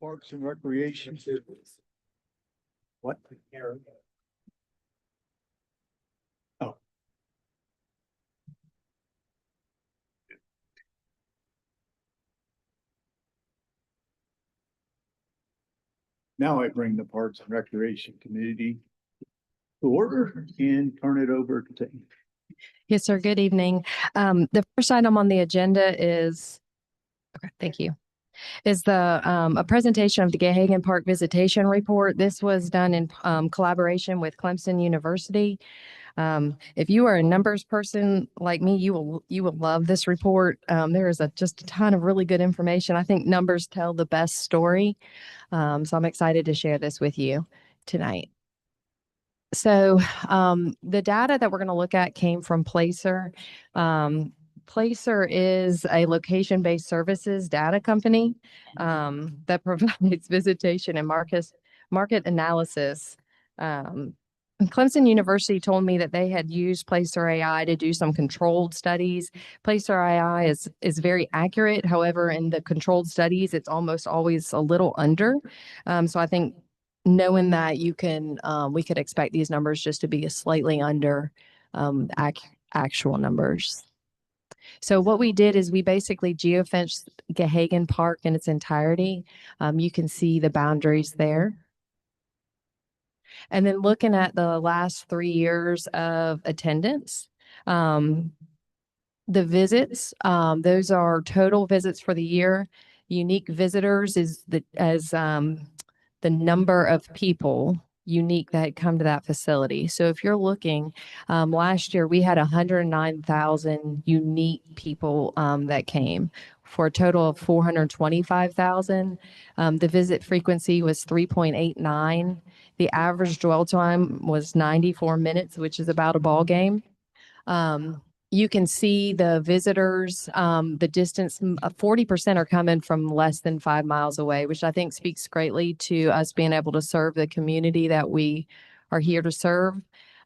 Parks and Recreation. What? Oh. Now I bring the Parks and Recreation Committee to order and turn it over to. Yes, sir. Good evening. The first item on the agenda is, okay, thank you, is a presentation of the Gahagan Park Visitation Report. This was done in collaboration with Clemson University. If you are a numbers person like me, you will love this report. There is just a ton of really good information. I think numbers tell the best story. So I'm excited to share this with you tonight. So the data that we're going to look at came from Placer. Placer is a location-based services data company that provides visitation and market analysis. Clemson University told me that they had used Placer AI to do some controlled studies. Placer AI is very accurate. However, in the controlled studies, it's almost always a little under. So I think knowing that we could expect these numbers just to be slightly under actual numbers. So what we did is we basically geofenced Gahagan Park in its entirety. You can see the boundaries there. And then looking at the last 3 years of attendance, the visits, those are total visits for the year. Unique visitors is the number of people unique that had come to that facility. So if you're looking, last year we had 109,000 unique people that came for a total of 425,000. The visit frequency was 3.89. The average dwell time was 94 minutes, which is about a ball game. You can see the visitors, the distance, 40% are coming from less than 5 miles away, which I think speaks greatly to us being able to serve the community that we are here to serve.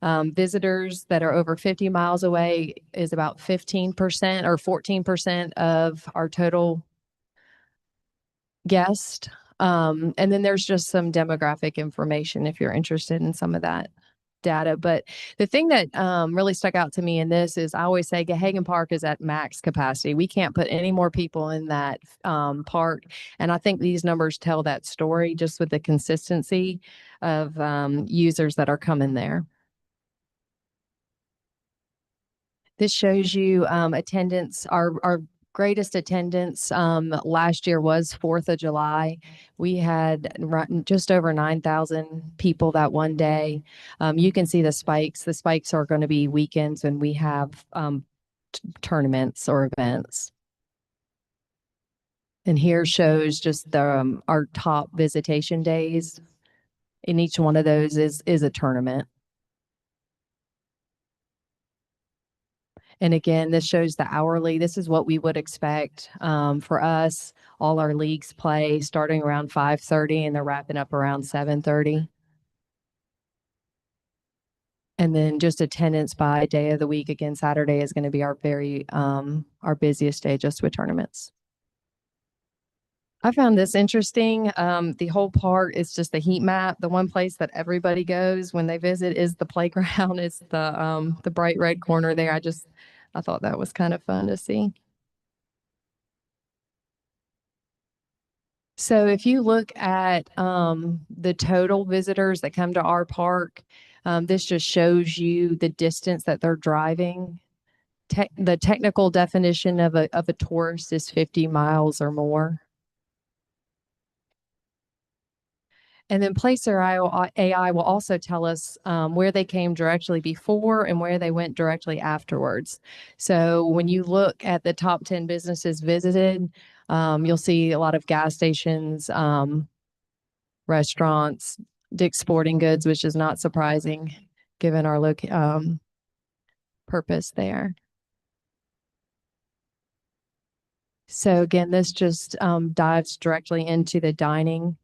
Visitors that are over 50 miles away is about 15% or 14% of our total guests. And then there's just some demographic information if you're interested in some of that data. But the thing that really stuck out to me in this is I always say Gahagan Park is at max capacity. We can't put any more people in that park. And I think these numbers tell that story just with the consistency of users that are coming there. This shows you attendance. Our greatest attendance last year was 4th of July. We had just over 9,000 people that one day. You can see the spikes. The spikes are going to be weekends when we have tournaments or events. And here shows just our top visitation days. And each one of those is a tournament. And again, this shows the hourly. This is what we would expect for us. All our leagues play starting around 5:30 and they're wrapping up around 7:30. And then just attendance by day of the week. Again, Saturday is going to be our our busiest day just with tournaments. I found this interesting. The whole park is just a heat map. The one place that everybody goes when they visit is the playground. It's the bright red corner there. I thought that was kind of fun to see. So if you look at the total visitors that come to our park, this just shows you the distance that they're driving. The technical definition of a tourist is 50 miles or more. And then Placer AI will also tell us where they came directly before and where they went directly afterwards. So when you look at the top 10 businesses visited, you'll see a lot of gas stations, restaurants, Dick's Sporting Goods, which is not surprising given our purpose there. So again, this just dives directly into the dining,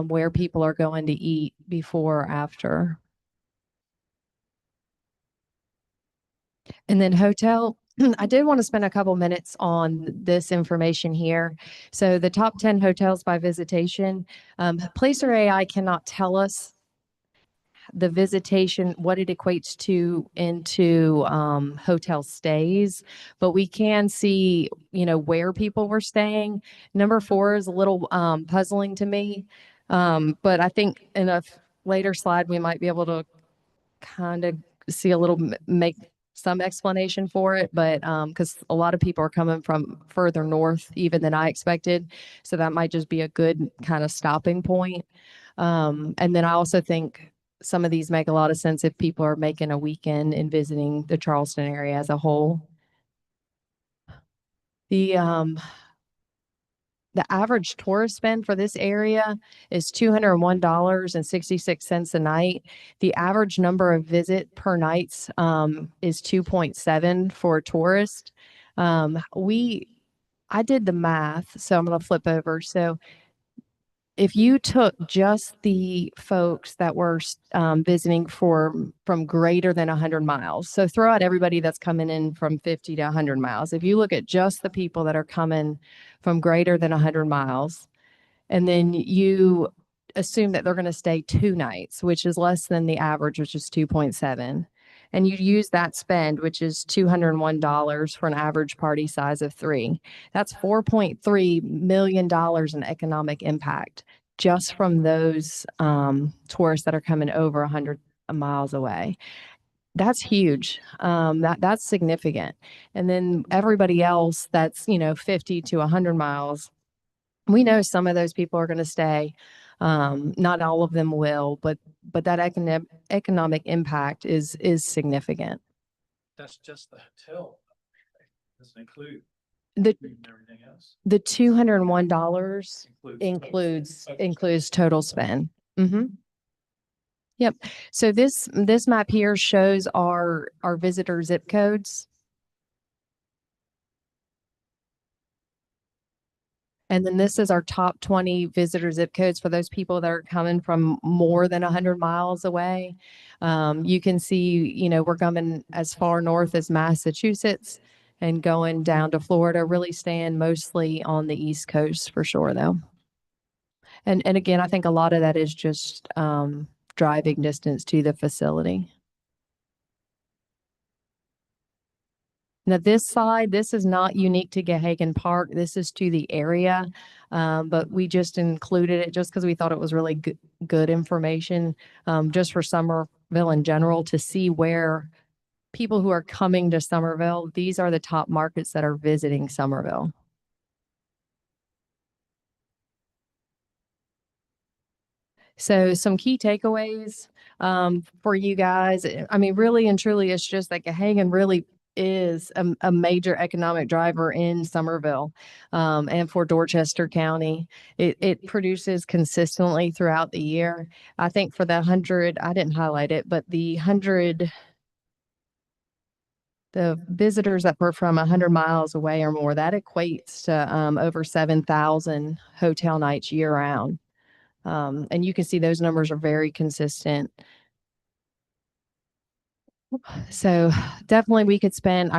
where people are going to eat before or after. And then hotel I did want to spend a couple minutes on this information here. So the top 10 hotels by visitation, Placer AI cannot tell us the visitation, what it equates to into hotel stays, but we can see, where people were staying. Number 4 is a little puzzling to me, but I think in a later slide we might be able to kind of see a little make some explanation for it, but because a lot of people are coming from further north even than I expected, so that might just be a good kind of stopping point. And then I also think some of these make a lot of sense if people are making a weekend and visiting the Charleston area as a whole. The average tourist spend for this area is $201.66 a night. The average number of visit per nights is 2.7 for a tourist. I did the math, so I'm going to flip over. So if you took just the folks that were visiting from greater than 100 miles, so throw out everybody that's coming in from 50 to 100 miles. If you look at just the people that are coming from greater than 100 miles, and then you assume that they're going to stay 2 nights, which is less than the average, which is 2.7. And you use that spend, which is $201 for an average party size of 3. That's $4.3 million in economic impact just from those tourists that are coming over 100 miles away. That's huge. That's significant. And then everybody else that's, 50 to 100 miles, we know some of those people are going to stay. Not all of them will, but that economic impact is significant. That's just the hotel. Doesn't include The everything else. the $201 includes total spend. Yep. So this map here shows our visitor zip codes. And then this is our top 20 visitor zip codes for those people that are coming from more than 100 miles away. You can see, we're coming as far north as Massachusetts and going down to Florida, really staying mostly on the East Coast for sure, though. And again, I think a lot of that is just driving distance to the facility. Now, this slide, this is not unique to Gahagan Park. This is to the area, but we just included it just because we thought it was really good information just for Summerville in general to see where people who are coming to Summerville, these are the top markets that are visiting Summerville. So some key takeaways for you guys. I mean, really and truly, it's just that Gahagan really is a major economic driver in Summerville and for Dorchester County. It produces consistently throughout the year. I think for the 100, I didn't highlight it, but the visitors that were from 100 miles away or more, that equates to over 7,000 hotel nights year round. And you can see those numbers are very consistent. So definitely I could spend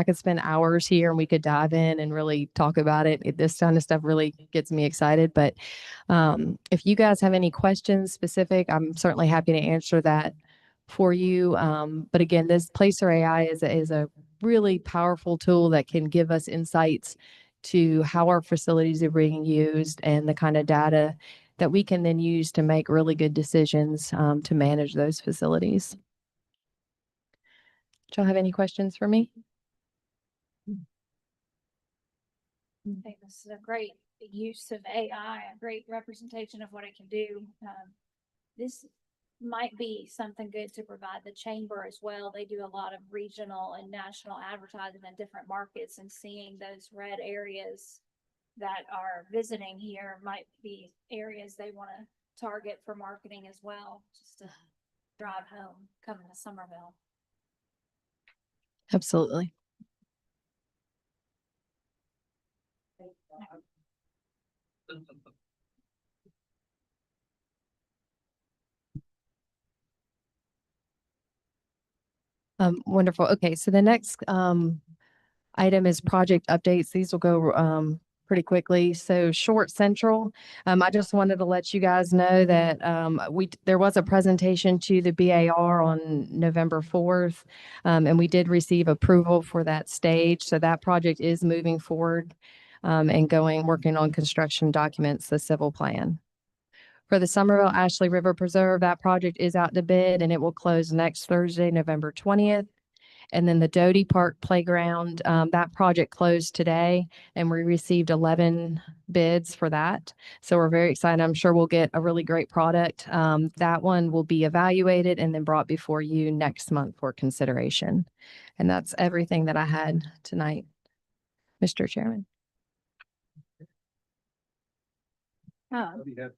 hours here and we could dive in and really talk about it. This kind of stuff really gets me excited. But if you guys have any questions specific, I'm certainly happy to answer that for you. But again, this Placer AI is a really powerful tool that can give us insights to how our facilities are being used and the kind of data that we can then use to make really good decisions to manage those facilities. Do y'all have any questions for me? I think this is a great use of AI, a great representation of what it can do. This might be something good to provide the chamber as well. They do a lot of regional and national advertising in different markets, and seeing those red areas that are visiting here might be areas they want to target for marketing as well, just to drive home coming to Summerville. Absolutely. Wonderful. Okay, so the next item is project updates. These will go pretty quickly. So Short Central, I just wanted to let you guys know that there was a presentation to the BAR on November 4th, and we did receive approval for that stage. So that project is moving forward and working on construction documents, the civil plan. For the Somerville Ashley River Preserve, that project is out to bid and it will close next Thursday, November 20th. And then the Doty Park Playground, that project closed today and we received 11 bids for that. So we're very excited. I'm sure we'll get a really great product. That one will be evaluated and then brought before you next month for consideration. And that's everything that I had tonight, Mr. Chairman. Do you have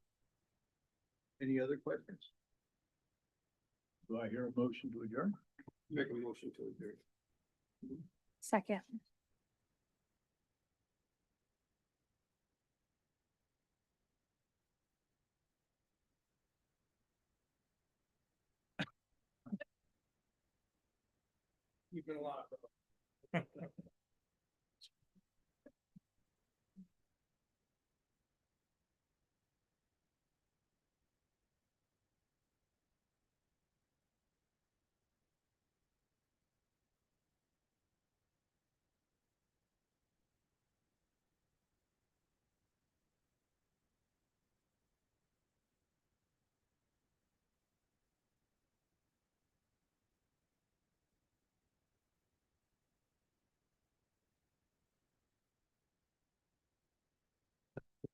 any other questions? Do I hear a motion to adjourn? Make a motion to adjourn. Second. You've been a lot.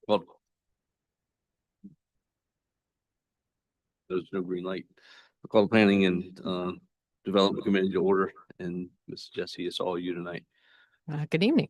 Well, there's no green light. I call the planning and development committee to order, and Ms. Jessie, it's all you tonight. Good evening.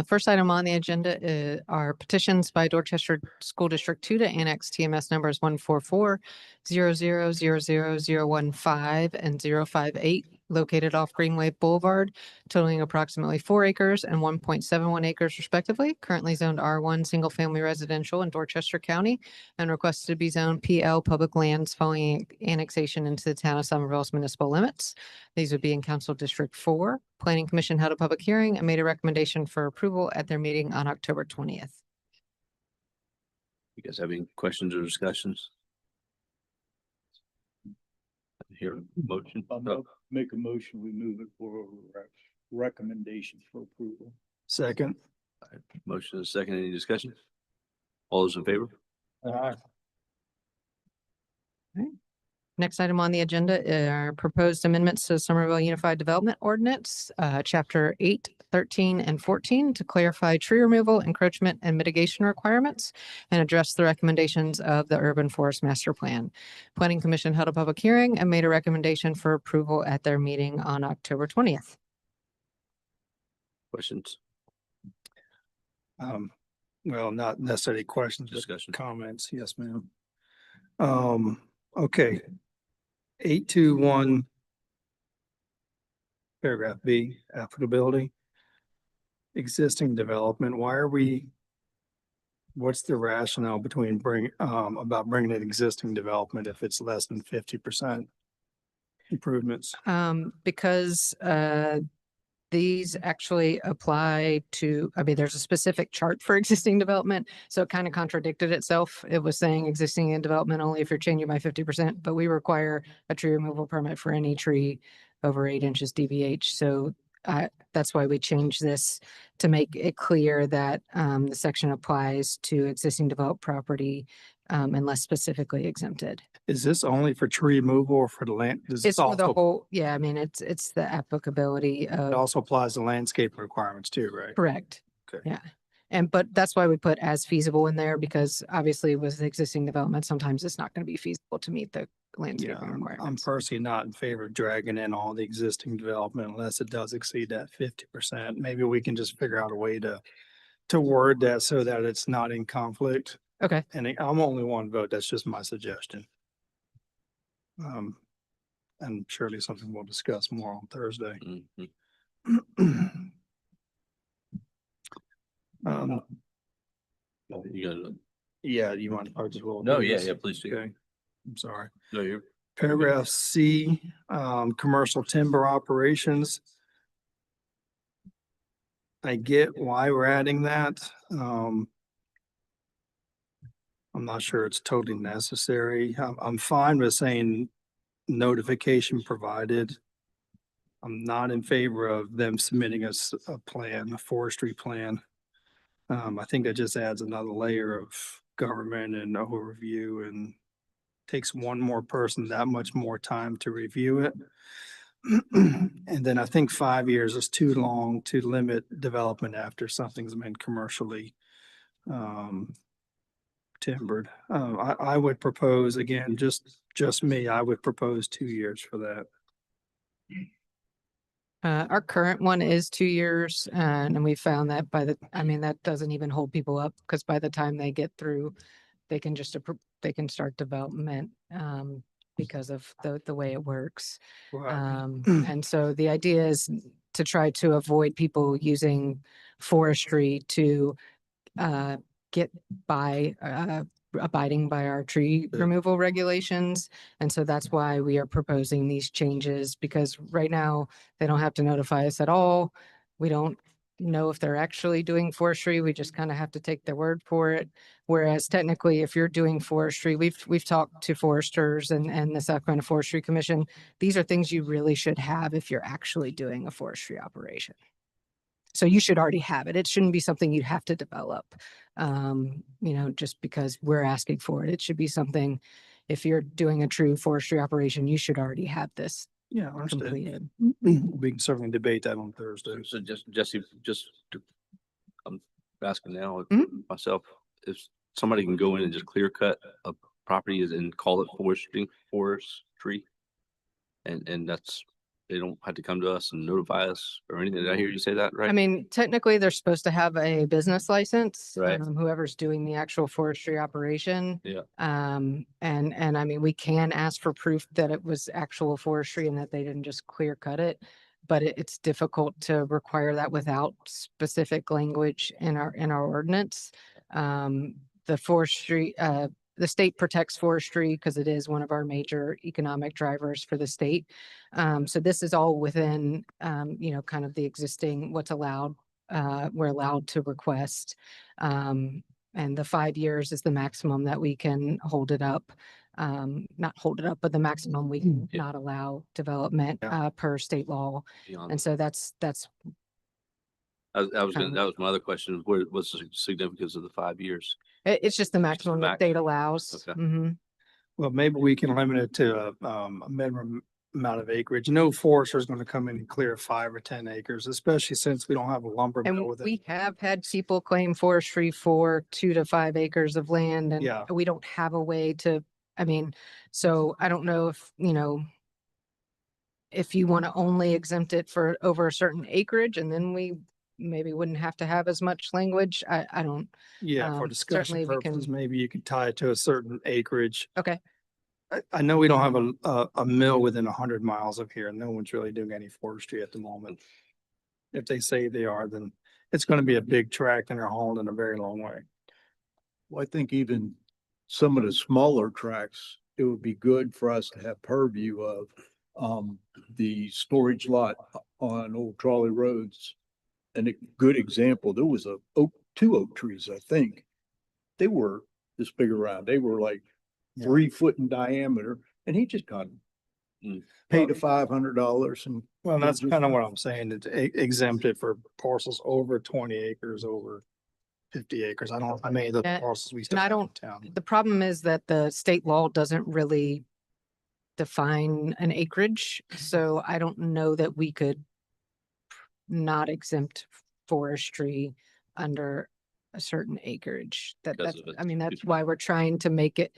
First item on the agenda are petitions by Dorchester School District 2 to annex TMS numbers 144-00000015 and 058 located off Greenway Boulevard, totaling approximately 4 acres and 1.71 acres respectively, currently zoned R1 Single Family Residential in Dorchester County, and requested to be zoned PL Public Lands following annexation into the town of Somerville's municipal limits. These would be in Council District 4. Planning Commission held a public hearing and made a recommendation for approval at their meeting on October 20th. You guys have any questions or discussions? Here, motion. I'll make a motion, we move it for recommendation for approval. Second. Motion is second. Any discussion? All those in favor? Next item on the agenda are proposed amendments to the Somerville Unified Development Ordinance, Chapter 8, 13, and 14 to clarify tree removal, encroachment, and mitigation requirements and address the recommendations of the Urban Forest Master Plan. Planning Commission held a public hearing and made a recommendation for approval at their meeting on October 20th. Questions, Well, not necessarily questions, but discussion? comments. Yes, ma'am. Okay. 821 paragraph B, applicability. Existing development, what's the rationale between about bringing in existing development if it's less than 50% improvements? Because these actually apply to, there's a specific chart for existing development, so it kind of contradicted itself. It was saying existing in development only if you're changing by 50%, but we require a tree removal permit for any tree over 8 inches DBH. So that's why we changed this to make it clear that the section applies to existing developed property unless specifically exempted. Is this only for tree removal or for the land? It's for the whole, yeah, it's the applicability It of, also applies to landscape requirements too, right? correct. Okay. Yeah. But that's why we put as feasible in there, because obviously with existing development, sometimes it's not going to be feasible to meet the Yeah, landscaping I'm requirements. personally not in favor of dragging in all the existing development unless it does exceed that 50%. Maybe we can just figure out a way to word that so that it's not in conflict. Okay. And I'm only one vote. That's just my suggestion. And surely something we'll discuss more on Thursday. Mhm. Um, You got it. yeah, you mind if I just roll? No, through yeah, this? yeah, please do. Okay, I'm sorry. No, you're. Paragraph C, commercial timber operations. I get why we're adding that. I'm not sure it's totally necessary. I'm fine with saying notification provided. I'm not in favor of them submitting us a plan, a forestry plan. I think that just adds another layer of government and overview and takes one more person that much more time to review it. And then I think 5 years is too long to limit development after something's been commercially timbered. I would propose, again, just me, I would propose 2 years for that. Our current one is 2 years, and we found that I mean, that doesn't even hold people up, because by the time they get through, they can just, they can start development, because of the way it works. And so the idea is to try to avoid people using forestry to, get by, abiding by our tree removal regulations. And so that's why we are proposing these changes, because right now they don't have to notify us at all. We don't know if they're actually doing forestry. We just kind of have to take their word for it. Whereas technically, if you're doing forestry, we've talked to foresters and the South Carolina Forestry Commission. These are things you really should have if you're actually doing a forestry operation. So you should already have it. It shouldn't be something you'd have to develop, just because we're asking for it. It should be something, if you're doing a true forestry operation, you should already have this Yeah, understood. completed. We can certainly debate that on Thursday. So just Jesse, I'm asking now Mhm. myself, if somebody can go in and just clear cut a property and call it forestry. And that's, they don't have to come to us and notify us or anything. Did I hear you say that right? I mean, technically, they're supposed to have a business license, Right. Whoever's doing the actual forestry operation. Yeah. And I mean, we can ask for proof that it was actual forestry and that they didn't just clear cut it. But it's difficult to require that without specific language in our ordinance. The forestry, the state protects forestry because it is one of our major economic drivers for the state. So this is all within, kind of the existing, what's allowed, we're allowed to request. And the 5 years is the maximum that we can hold it up. Not hold it up, but the maximum we can Yeah. not allow development, Yeah. per state law. Beyond And so that's, that was my other question. What's the significance of the 5 years? it's just the maximum that max. state allows. Okay. Mhm. Well, maybe we can limit it to a minimum amount of acreage. No forester is going to come in and clear 5 or 10 acres, especially since we don't have a lumber mill And with it. we have had people claim forestry for 2 to 5 acres of land, and Yeah. we don't have a way to, so I don't know if you want to only exempt it for over a certain acreage, and then we maybe wouldn't have to have as much language. I don't, Yeah, for certainly discussion we can- purposes, maybe you could tie it to a certain acreage. okay. I know we don't have a mill within 100 miles of here. No one's really doing any forestry at the moment. If they say they are, then it's going to be a big tract and they're hauled in a very long way. Well, I think even some of the smaller tracks, it would be good for us to have purview of the storage lot on Old Trolley Roads. And a good example, there was two oak trees, I think. They were this big around. They were like 3 foot in diameter, and he just got paid $500 and. Well, that's kind of what I'm saying, it's exempted for parcels over 20 acres, over 50 acres. I don't know how many of the Yeah, parcels we and still I have in don't- town. The problem is that the state law doesn't really define an acreage, so I don't know that we could not exempt forestry under a certain acreage. Because That's, of it. I mean, that's why we're trying to make it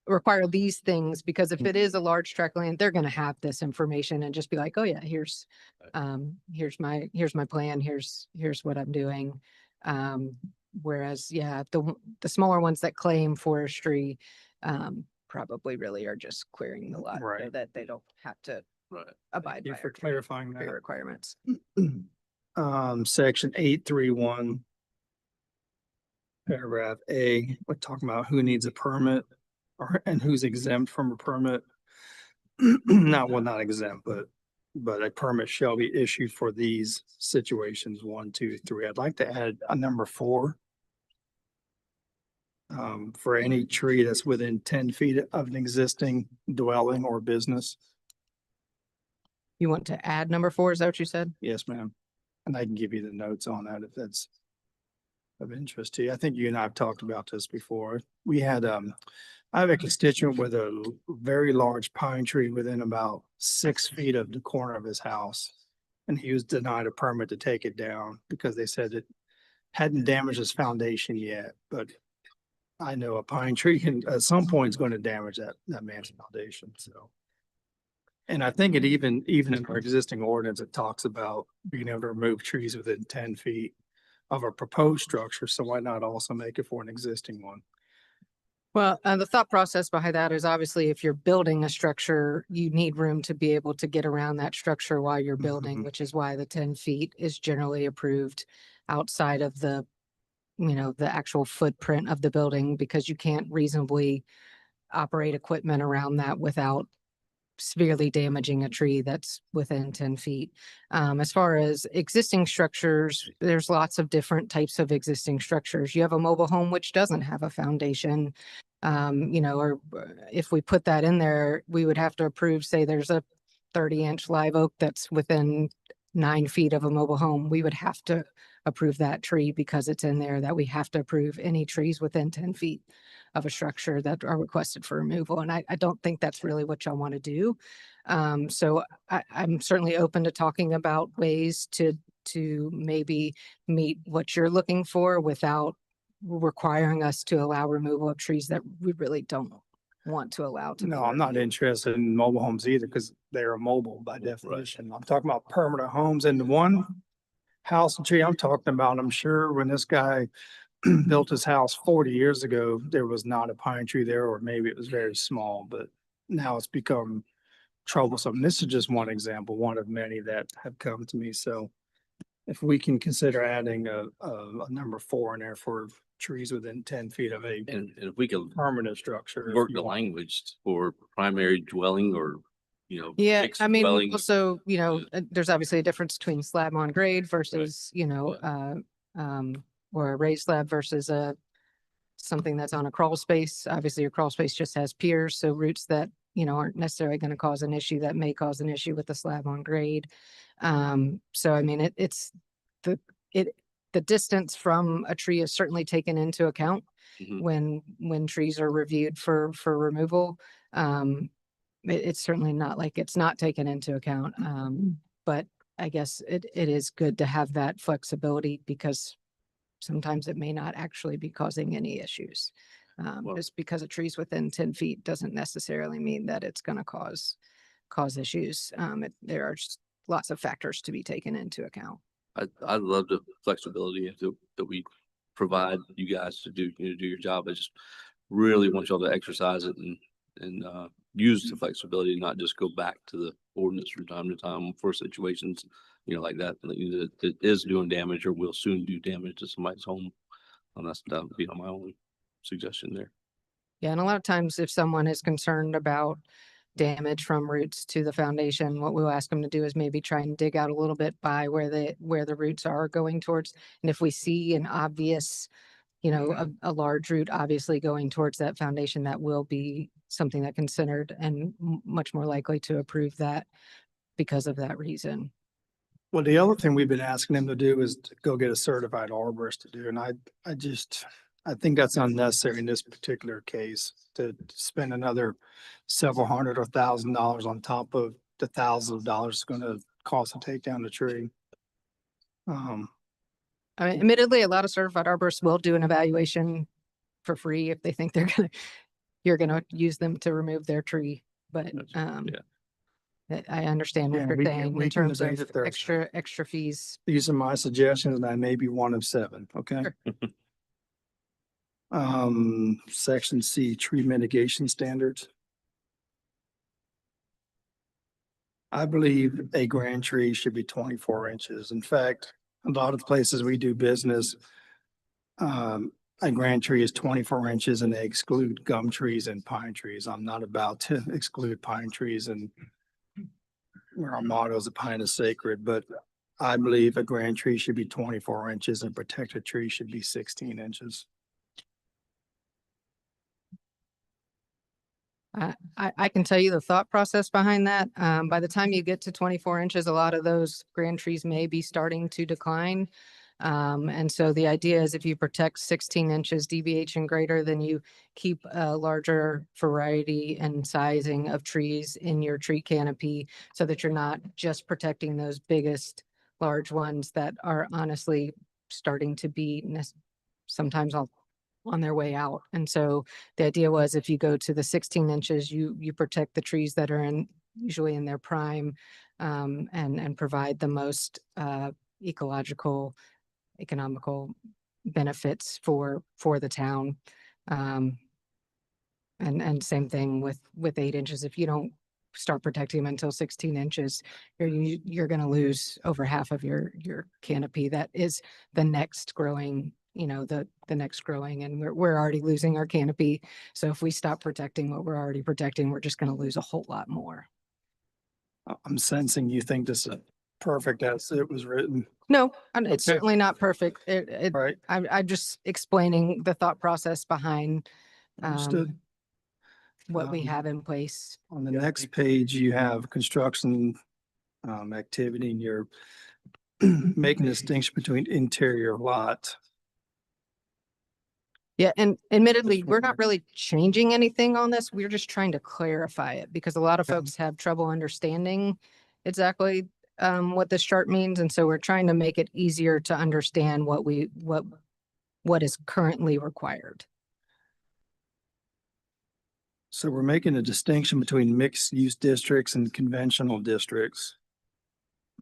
require these things, because if it is a large tract of land, they're gonna have this information and just be like, oh yeah, here's my plan, here's what I'm doing. Whereas, yeah, the smaller ones that claim forestry, probably really are just clearing the lot so Right. that they don't have to Right. abide Thank you by for our tree clarifying that. requirements. Section 831. Paragraph A, we're talking about who needs a permit and who's exempt from a permit. Not exempt, but but a permit shall be issued for these situations, 1, 2, 3. I'd like to add a number 4. For any tree that's within 10 feet of an existing dwelling or business. You want to add number 4? Is that what you said? Yes, ma'am. And I can give you the notes on that if that's of interest to you. I think you and I have talked about this before. We had, I have a constituent with a very large pine tree within about 6 feet of the corner of his house. And he was denied a permit to take it down because they said it hadn't damaged his foundation yet, but I know a pine tree can, at some point is going to damage that man's foundation, so. And I think it even in our existing ordinance, it talks about being able to remove trees within 10 feet of a proposed structure, so why not also make it for an existing one? Well, the thought process behind that is obviously if you're building a structure, you need room to be able to get around that structure while you're building, Mhm. which is why the 10 feet is generally approved outside of the, the actual footprint of the building, because you can't reasonably operate equipment around that without severely damaging a tree that's within 10 feet. As far as existing structures, there's lots of different types of existing structures. You have a mobile home which doesn't have a foundation. Or if we put that in there, we would have to approve, say there's a 30-inch live oak that's within 9 feet of a mobile home. We would have to approve that tree because it's in there, that we have to approve any trees within 10 feet of a structure that are requested for removal. And I don't think that's really what y'all want to do. So I'm certainly open to talking about ways to maybe meet what you're looking for without requiring us to allow removal of trees that we really don't want to allow to be No, I'm not removed. interested in mobile homes either because they are mobile by definition. I'm talking about permanent homes, and the one house and tree I'm talking about, I'm sure when this guy built his house 40 years ago, there was not a pine tree there, or maybe it was very small, but now it's become troublesome. This is just one example, one of many that have come to me. So if we can consider adding a number 4 in there for trees within 10 feet of a And if we could permanent structure. if work you the want. language for primary dwelling or, Yeah, mixed I mean, dwelling. also, there's obviously a difference between slab on grade versus, or a raised slab versus something that's on a crawl space. Obviously, your crawl space just has piers, so roots that, aren't necessarily going to cause an issue that may cause an issue with the slab on grade. So I mean, the distance from a tree is certainly taken into account Mhm. when trees are reviewed for removal. It's certainly not like it's not taken into account. But I guess it is good to have that flexibility because sometimes it may not actually be causing any issues. Well- Just because a tree's within 10 feet doesn't necessarily mean that it's going to cause issues. There are just lots of factors to be taken into account. I love the flexibility that we provide you guys to do your job. I just really want y'all to exercise it and use the flexibility, not just go back to the ordinance from time to time for situations, like that is doing damage or will soon do damage to somebody's home. And that would be my only suggestion there. Yeah, and a lot of times if someone is concerned about damage from roots to the foundation, what we'll ask them to do is maybe try and dig out a little bit by where the roots are going towards. And if we see an obvious, a large root obviously going towards that foundation, that will be something that considered and much more likely to approve that because of that reason. Well, the other thing we've been asking them to do is to go get a certified arborist to do, and I think that's unnecessary in this particular case to spend another several hundred or $1,000 on top of the thousands of dollars it's gonna cost to take down the tree. I mean, admittedly, a lot of certified arborists will do an evaluation for free if they think you're gonna use them to remove their tree, but, I understand what Yeah, you're we can- saying we in can terms of debate it there. extra fees. These are my suggestions, and I may be one of 7, okay? Section C, tree mitigation standards. I believe a grand tree should be 24 inches. In fact, a lot of places we do business, a grand tree is 24 inches and they exclude gum trees and pine trees. I'm not about to exclude pine trees and our motto is a pine is sacred, but I believe a grand tree should be 24 inches and a protected tree should be 16 inches. I can tell you the thought process behind that. By the time you get to 24 inches, a lot of those grand trees may be starting to decline. And so the idea is if you protect 16 inches DBH and greater, then you keep a larger variety and sizing of trees in your tree canopy so that you're not just protecting those biggest large ones that are honestly starting to be sometimes on their way out. And so the idea was if you go to the 16 inches, you protect the trees that are usually in their prime, and provide the most ecological, economical benefits for the town. And same thing with 8 inches. If you don't start protecting them until 16 inches, you're going to lose over half of your canopy. That is the next growing, the next growing, and we're already losing our canopy. So if we stop protecting what we're already protecting, we're just going to lose a whole lot more. I'm sensing you think this is perfect as it was written, No, and it's Okay. certainly not perfect. right? I'm just explaining the thought process behind Understood. what we Um, have in place. On the next page, you have construction activity and you're making a distinction between interior lot. Yeah, and admittedly, we're not really changing anything on this. We're just trying to clarify it because a lot of Okay. folks have trouble understanding exactly what this chart means. And so we're trying to make it easier to understand what is currently required. So we're making a distinction between mixed use districts and conventional districts.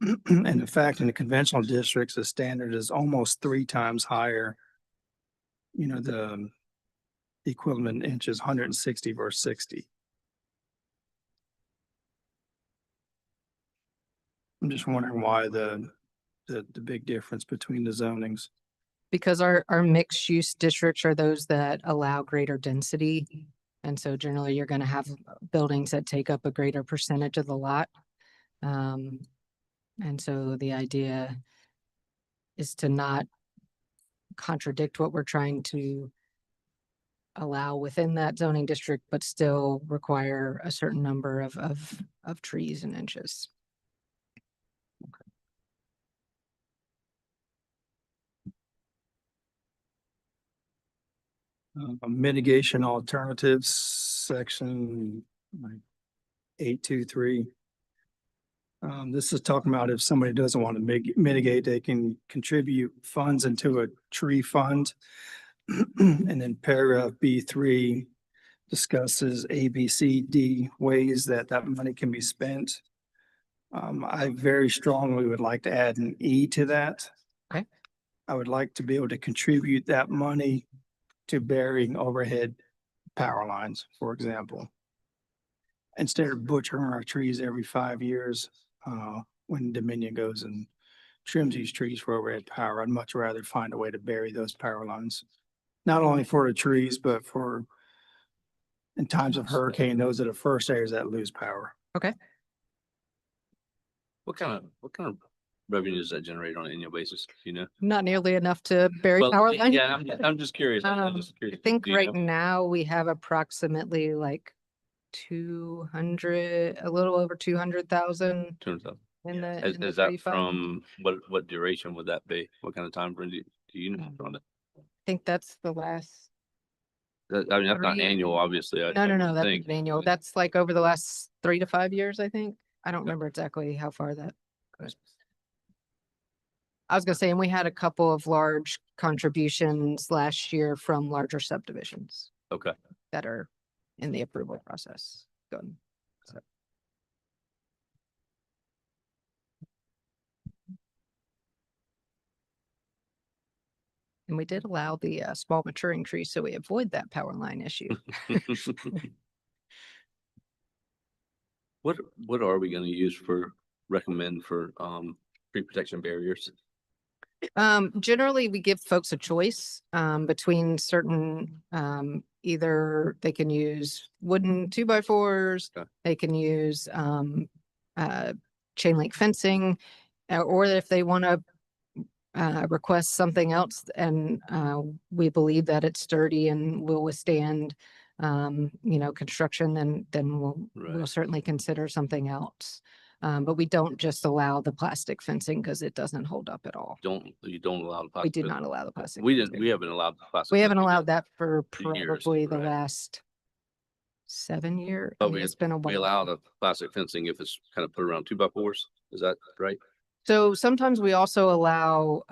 And in fact, in the conventional districts, the standard is almost 3 times higher. The equivalent inches, 160 versus 60. I'm just wondering why the big difference between the zonings. Because our mixed use districts are those that allow greater density. And so generally you're going to have buildings that take up a greater percentage of the lot. And so the idea is to not contradict what we're trying to allow within that zoning district, but still require a certain number of trees and inches. Mitigation alternatives, section 823. This is talking about if somebody doesn't want to mitigate, they can contribute funds into a tree fund. And then paragraph B3 discusses A, B, C, D ways that money can be spent. I very strongly would like to add an E to that. Okay. I would like to be able to contribute that money to burying overhead power lines, for example. Instead of butchering our trees every 5 years, when Dominion goes and trims these trees for overhead power, I'd much rather find a way to bury those power lines. Not only for the trees, but for in times of hurricane, those are the first areas that lose power. What kind of revenue does that generate on an annual basis, Not nearly enough to bury Well, power lines. yeah, I'm just curious. I'm just I curious. think Do you right know? now we have approximately like 200, a little over 200,000 Turns out. in the. Is in the is that tree fund. from, what duration would that be? What kind of time frame do you know on it? I think that's the last. I mean, that's not 3 annual, obviously. No, no, no, that's think. not annual. That's like over the last 3 to 5 years, I think. I don't remember exactly how far that goes. I was gonna say, and we had a couple of large contributions last year from larger subdivisions Okay. that are in the approval process. Good. And we did allow the small maturing trees, so we avoid that power line issue. What are we gonna recommend for tree protection barriers? Generally, we give folks a choice between certain, either they can use wooden 2x4s, Okay. they can use chain link fencing, or if they want to request something else and we believe that it's sturdy and will withstand construction, then we'll Right. certainly consider something else. But we don't just allow the plastic fencing because it doesn't hold up at all. You don't allow the We plastic. did fence? not allow the plastic. We didn't, fencing. we haven't allowed the plastic. We haven't fencing allowed in that for years, probably the right. last 7 years. But we, It's been a we while. allow the plastic fencing if it's kind of put around 2x4s. Is that right? So sometimes we also allow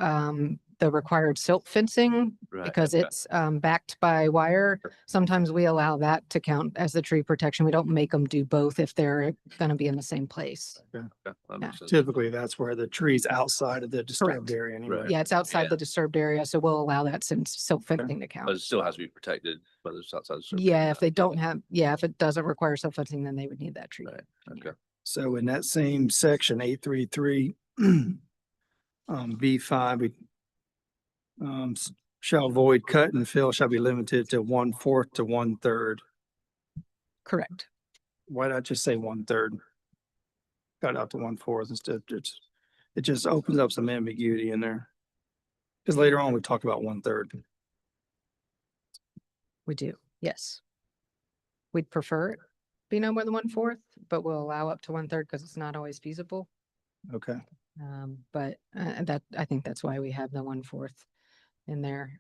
the required silt fencing Right, because okay. it's backed by wire. Sometimes we allow that to count as the tree protection. We don't make them do both if they're going to be in the same place. Okay, that makes sense. Typically, that's where the tree's outside of the disturbed Correct. area anyway. Right. Yeah, it's outside Yeah. the disturbed area, so we'll allow that since silt fencing to But count. it still has to be protected, whether it's outside. the circle or Yeah, if not. they don't have, if it doesn't require silt fencing, then they would need that tree. Right, protection, okay. So in that same section, 833, B5, we shall avoid cut and fill shall be limited to 1/4 to 1/3. Correct. Why not just say 1/3? Cut out to 1/4 instead. It just opens up some ambiguity in there. Because later on, we talk about 1/3. We do, yes. We'd prefer it be no more than 1/4, but we'll allow up to 1/3 because it's not always feasible. Okay. But I think that's why we have the 1/4 in there.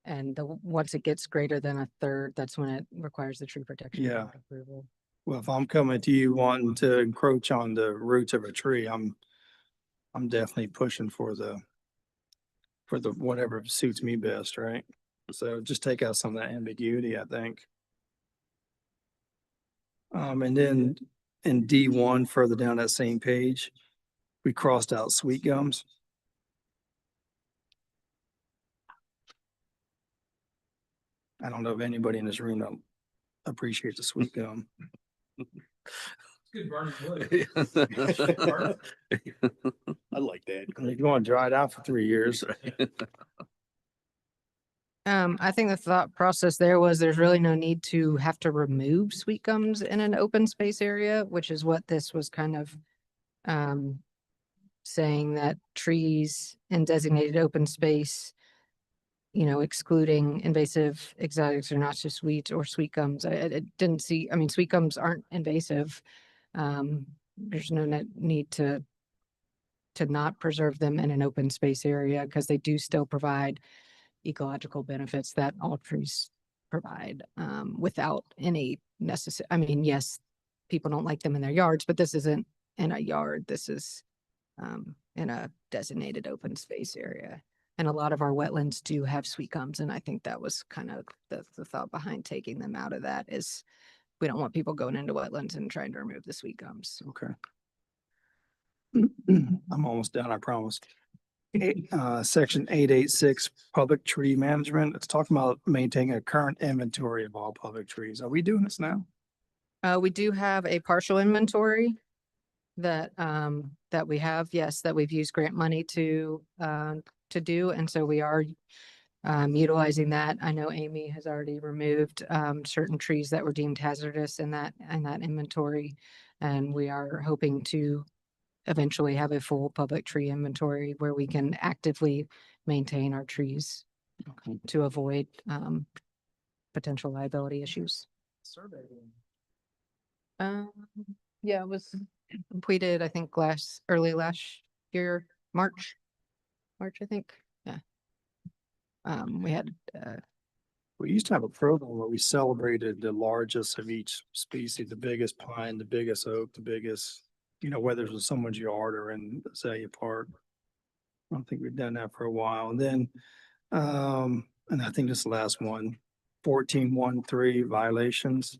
And once it gets greater than 1/3, that's when it requires the tree protection. Yeah. Board approval. Well, if I'm coming to you wanting to encroach on the roots of a tree, I'm definitely pushing for the whatever suits me best, right? So just take out some of that ambiguity, I think. And then in D1, further down that same page, we crossed out sweet gums. I don't know if anybody in this room don't appreciate the sweet gum. Good burning wood. I like that. I mean, you want to dry it out for 3 years. I think the thought process there was there's really no need to have to remove sweet gums in an open space area, which is what this was kind of saying, that trees in designated open space, excluding invasive exotics or noxious weeds or sweet gums. I didn't see, I mean, sweet gums aren't invasive. There's no need to not preserve them in an open space area because they do still provide ecological benefits that all trees provide without any necessary, I mean, yes, people don't like them in their yards, but this isn't in a yard. This is in a designated open space area. And a lot of our wetlands do have sweet gums. And I think that was kind of the thought behind taking them out of that is we don't want people going into wetlands and trying to remove the sweet gums. Okay. I'm almost done, I promise. Section 886, public tree management. It's talking about maintaining a current inventory of all public trees. Are we doing this now? We do have a partial inventory that we have, yes, that we've used grant money to do. And so we are utilizing that. I know Amy has already removed certain trees that were deemed hazardous in that inventory. And we are hoping to eventually have a full public tree inventory where we can actively maintain our trees to avoid potential liability issues. Survey. Yeah, it was completed, I think, early last year, March, I think. Yeah. We had, We used to have a program where we celebrated the largest of each species, the biggest pine, the biggest oak, the biggest, whether it was someone's yard or in Azalea Park. I don't think we've done that for a while. And then, and I think this last one, 14.13 violations.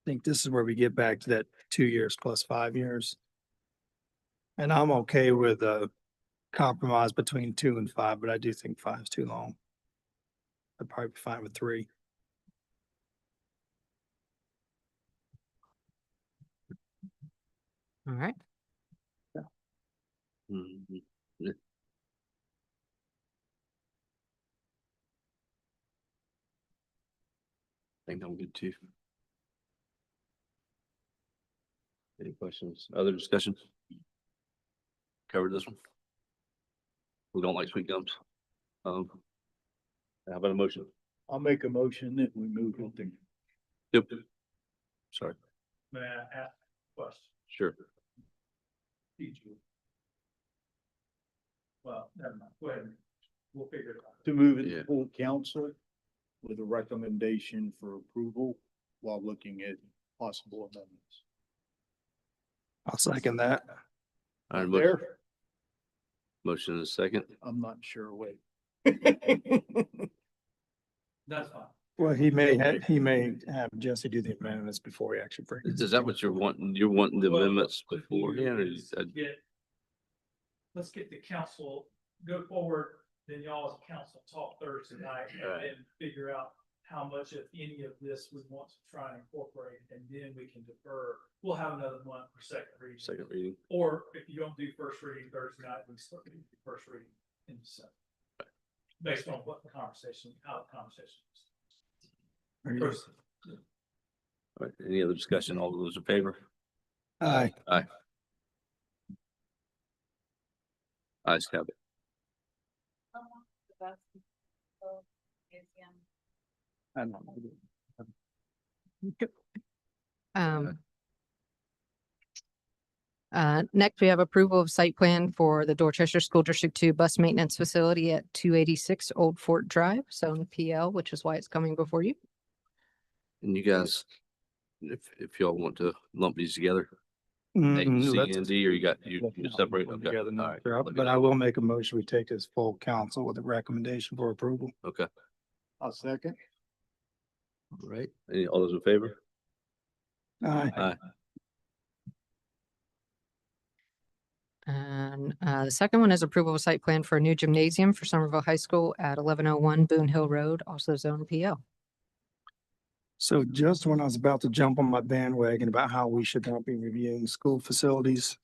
I think this is where we get back to that 2 years plus 5 years. And I'm okay with a compromise between 2 and 5, but I do think 5 is too long. I'd probably be fine with 3. all right. Mhm. Yeah. I think I'm good too. Any questions? Other discussion? Covered this one? We don't like sweet gums. How about a motion? I'll make a motion that we move it to Yep. Sorry, May I ask a question? sure. Teacher. Well, never mind, go ahead. We'll figure it out. to move it Yeah. to full council with a recommendation for approval while looking at possible amendments. I'll second that. All right, motion, There, motion is second. I'm not sure, wait. That's fine. Well, he may have Jesse do the amendments before he actually brings. it Is that what you're wanting? You're wanting the Well, amendments what we beforehand or? do is Let's get the council, go forward, then y'all as a council talk Thursday night Right. and figure out how much of any of this we want to try and incorporate, and then we can defer. We'll have another one for second reading. Second reading. Or if you don't do first reading Thursday night, we start doing first reading in December. Based on what the conversation, how the conversation Very is. good. All right, any other discussion? All those in favor? Aye. Ayes have it. I don't know. Next, we have approval of site plan for the Dorchester School District 2 bus maintenance facility at 286 Old Fort Drive, zone PL, which is why it's coming before you. And you guys, if y'all want to lump these together, A, Mm, C, let's- and D, or you let's you not separate? put them Okay, together all now. right. Sure, Look but at I it. will make a motion. We take this full council with a recommendation for approval. Okay, I'll second. all right. All those in favor? Aye. Aye. And the second one is approval of site plan for a new gymnasium for Somerville High School at 1101 Boone Hill Road, also zone PL. So just when I was about to jump on my bandwagon about how we should not be reviewing school facilities,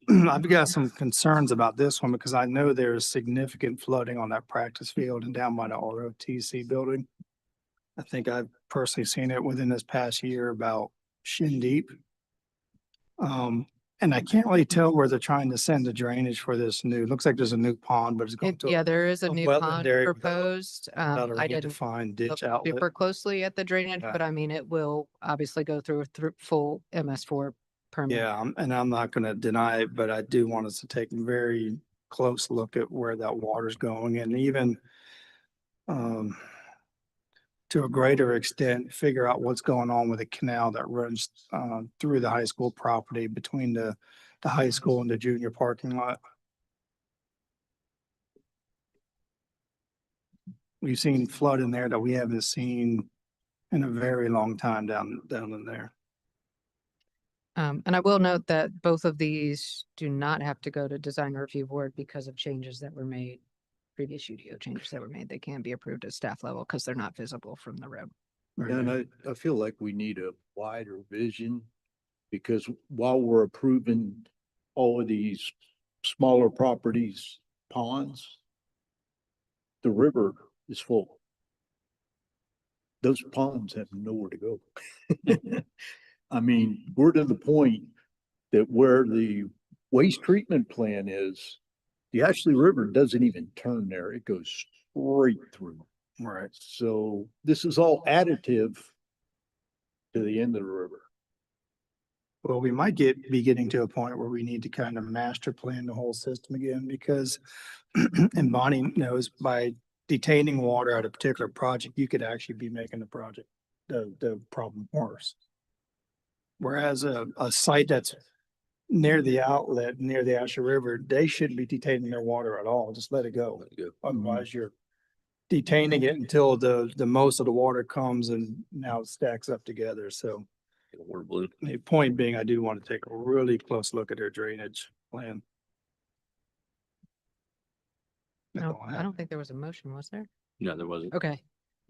I've got some concerns about this one because I know there's significant flooding on that practice field and down by the ROTC building. I think I've personally seen it within this past year about shin deep. And I can't really tell where they're trying to send the drainage for this new, looks like there's a new pond, but it's going to. Yeah, there is a a new wetland pond area proposed. Not a I didn't defined look ditch outlet. super closely at the drainage, Yeah. but I mean, it will obviously go through full MS4 permit. Yeah, and I'm not gonna deny it, but I do want us to take a very close look at where that water's going and even to a greater extent, figure out what's going on with the canal that runs through the high school property between the high school and the junior parking lot. We've seen flood in there that we haven't seen in a very long time down in there. And I will note that both of these do not have to go to design review board because of changes that were made, previous UDO changes that were made. They can be approved at staff level because they're not visible from the road. And I feel like we need a wider vision because while we're approving all of these smaller properties, ponds, the river is full. Those ponds have nowhere to go. I mean, we're to the point that where the waste treatment plant is, the Ashley River doesn't even turn there. It goes straight through. Right. So this is all additive to the end of the river. Well, we might be getting to a point where we need to kind of master plan the whole system again because, and Bonnie knows by detaining water at a particular project, you could actually be making the project, the problem worse. Whereas a site that's near the outlet, near the Asher River, they shouldn't be detaining their water at all. Just let it go. Let it go. Otherwise, you're detaining it until the most of the water comes and now it stacks up together. So Get a water balloon. the point being, I do want to take a really close look at their drainage plan. No, I don't think there was a motion, was there? No, there wasn't. Okay.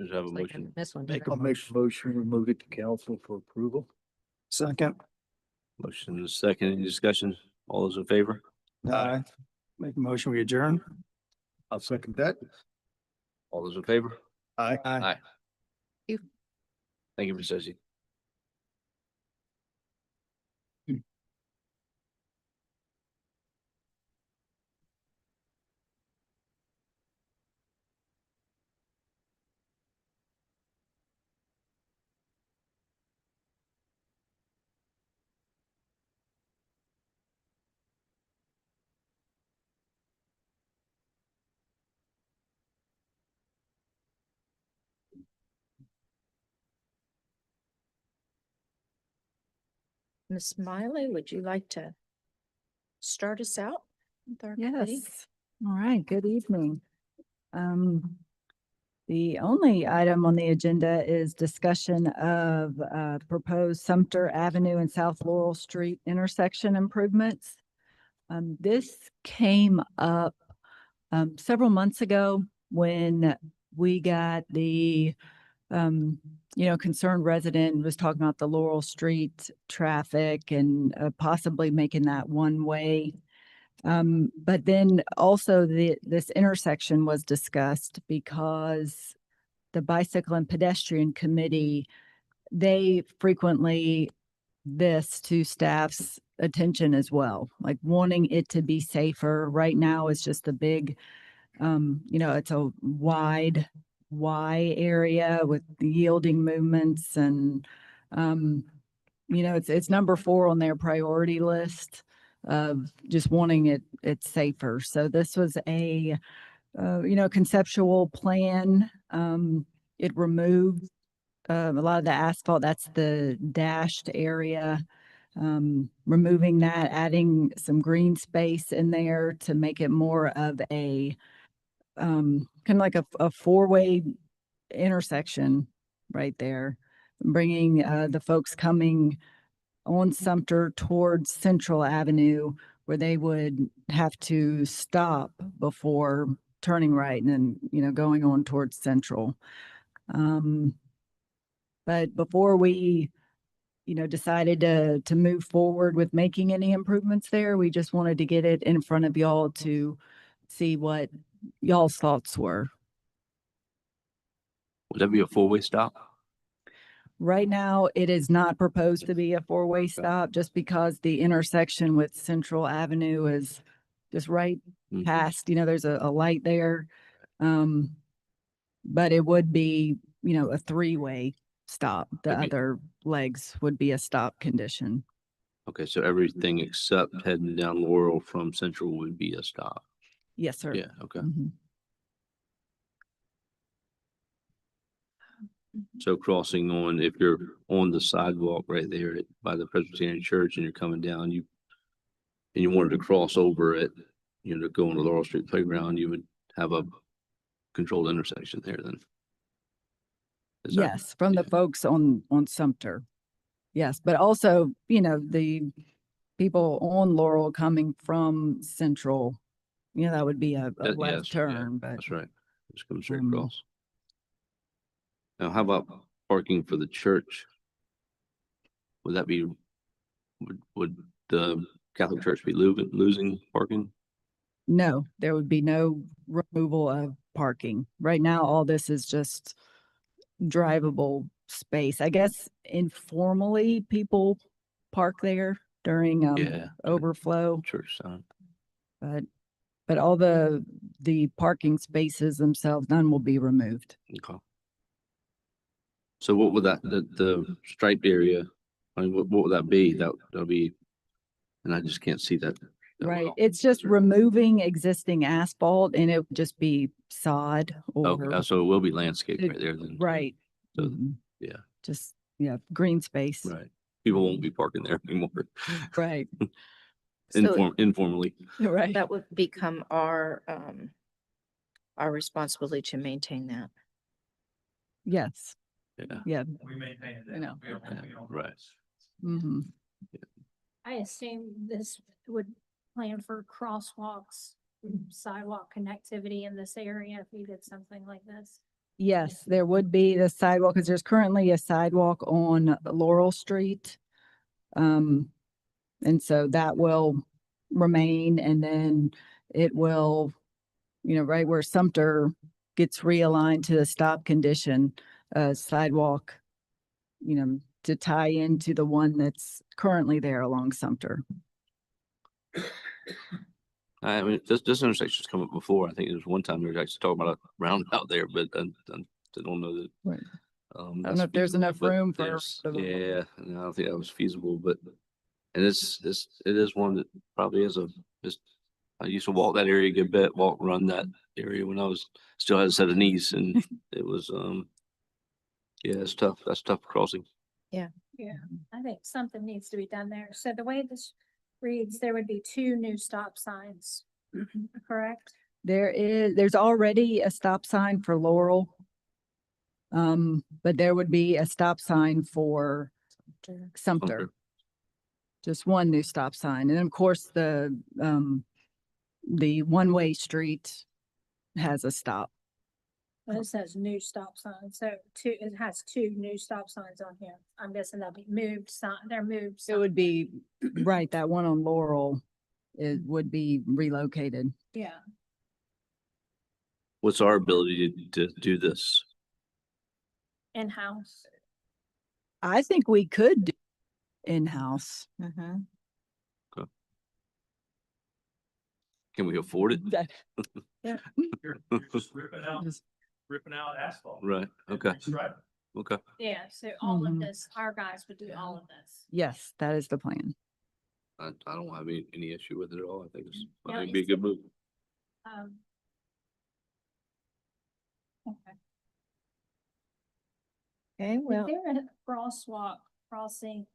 Just have a It's like I motion. missed one. Make didn't I? I'll make a motion, we move it to council for approval. Second, Motion is second. Any discussion? All those in favor? aye. Make a motion, we adjourn. I'll second that. All those in favor? Aye. Aye. You. Thank you, Ms. Desi. Ms. Smiley, would you like to start us out with our committee? Yes. All right. Good evening. The only item on the agenda is discussion of proposed Sumter Avenue and South Laurel Street intersection improvements. This came up several months ago when we got the concerned resident was talking about the Laurel Street traffic and possibly making that one way. But then also this intersection was discussed because the Bicycle and Pedestrian Committee, they frequently this to staff's attention as well, like wanting it to be safer. Right now it's just a big, it's a wide Y area with the yielding movements and, it's number 4 on their priority list of just wanting it safer. So this was a, conceptual plan. It removed a lot of the asphalt. That's the dashed area. Removing that, adding some green space in there to make it more of a kind of like a 4-way intersection right there, bringing the folks coming on Sumter towards Central Avenue where they would have to stop before turning right and then, going on towards Central. But before we, decided to move forward with making any improvements there, we just wanted to get it in front of y'all to see what y'all's thoughts were. Would that be a 4-way stop? Right now, it is not proposed to be a 4-way stop just because the intersection with Central Avenue is just right Mhm. past, there's a light there. But it would be, a 3-way stop. The Okay. other legs would be a stop condition. Okay, so everything except heading down Laurel from Central would be a stop. Yes, sir. Yeah, okay. Mhm. So crossing on, if you're on the sidewalk right there by the Presbyterian Church and you're coming down, and you wanted to cross over it, to go on the Laurel Street Playground, you would have a controlled intersection there then. Is that- Yes, from the yeah. folks on Sumter. Yes, but also, the people on Laurel coming from Central, that would be a Yes, left yeah, turn, but That's right. Just come straight Um, across. Now, how about parking for the church? Would that be, would the Catholic Church be losing parking? no, there would be no removal of parking. Right now, all this is just drivable space. I guess informally, people park there during Yeah. overflow, Church sign. but all the parking spaces themselves, none will be removed. Okay. So what would the striped area, I mean, what would that be? That'll be, and I just can't see that. Right. well. It's just removing existing asphalt and it would just be sod Okay, or, so it will be landscaped it- right there then. right. So, Mhm. yeah. Just, green space. Right. People won't be parking there anymore. Right. So Informally. Right. that would become our responsibility to maintain that. Yes. Yeah. Yeah. We maintain I know. that. We don't- Right. hmm I assume this would plan for crosswalks, sidewalk connectivity in this area if you did something like this. Yes, there would be the sidewalk because there's currently a sidewalk on Laurel Street. And so that will remain and then it will, right where Sumter gets realigned to the stop condition, sidewalk, to tie into the one that's currently there along Sumter. I mean, this intersection's come up before. I think there was one time we were actually talking about a roundabout there, but I don't know that. Right. I don't know if there's enough room for the- Yeah, no, I don't think that was feasible, but, and it is one that probably is I used to walk that area a good bit, run that area when I still had a set of knees and it was, yeah, it's tough. That's tough crossing. Yeah, I think something needs to be done there. So the way this reads, there would be 2 new stop signs, correct? There's already a stop sign for Laurel. But there would be a stop sign for Sumter. Sumter. Just one new stop sign. And of course, the one-way street has a stop. Well, it says new stop signs, so it has 2 new stop signs on here. I'm guessing they'll be moved sign, they're moved. It would signs. be, right, that one on Laurel, it would be relocated. Yeah, What's our ability to do this? in-house. I think we could do in-house. Can we afford it? You're just ripping out asphalt. Right, okay, Right. okay. Yeah, so all of Mhm. this, our guys would do all of this. Yes, that is the plan. I don't have any issue with it at all. I think I Yeah, think it'd be a good move. Okay. Okay, Is well, there a crosswalk crossing?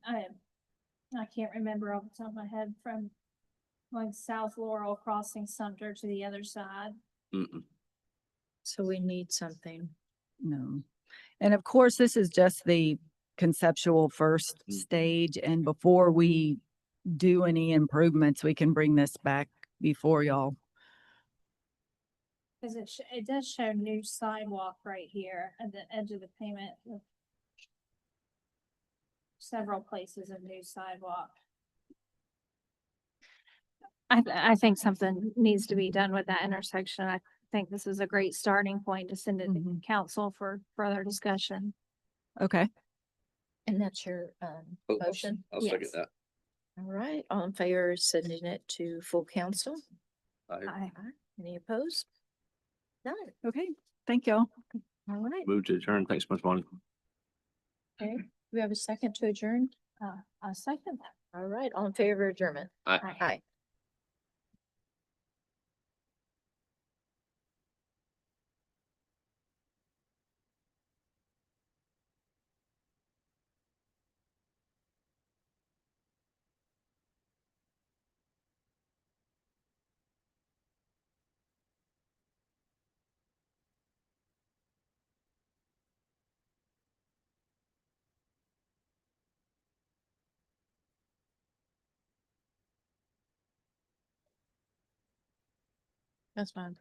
I can't remember off the top of my head from going South Laurel crossing Sumter to the other side. Mm-mm. so we need something. No. And of course, this is just the conceptual first Mm. stage. And before we do any improvements, we can bring this back before y'all. Cause it does show new sidewalk right here at the edge of the pavement. With several places of new sidewalk. I think something needs to be done with that intersection. I think this is a great starting point to send it to Mhm. council for further discussion. Okay. And that's your, motion? I'll second Yes. that. All right, all in favor of sending it to full council? I Any opposed? None. Okay. Thank y'all. All right, move to adjourn. Thanks so much, Bonnie. okay. Do we have a second to adjourn? I second that. All right, all in favor of adjournment? Aye. Aye. That's fine.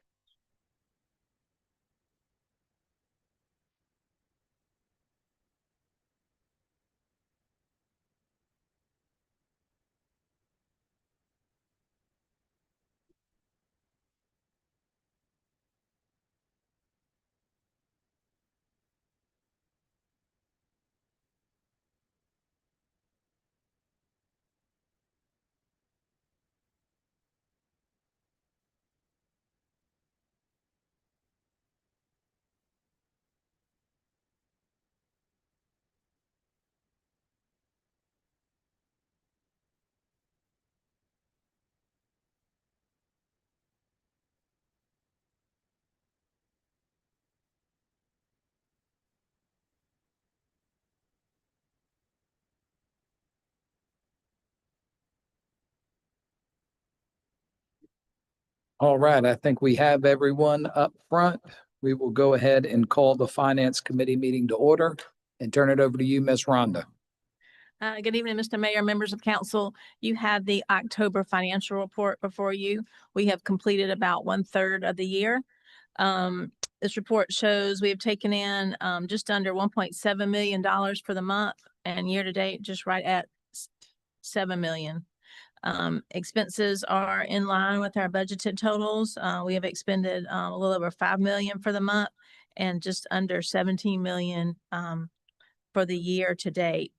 All right, I think we have everyone up front. We will go ahead and call the Finance Committee meeting to order and turn it over to you, Ms. Rhonda. Good evening, Mr. Mayor, members of council. You have the October financial report before you. We have completed about 1/3 of the year. This report shows we have taken in just under $1.7 million for the month, and year to date, just right at $7 million. Expenses are in line with our budgeted totals. We have expended a little over $5 million for the month and just under $17 million for the year to date.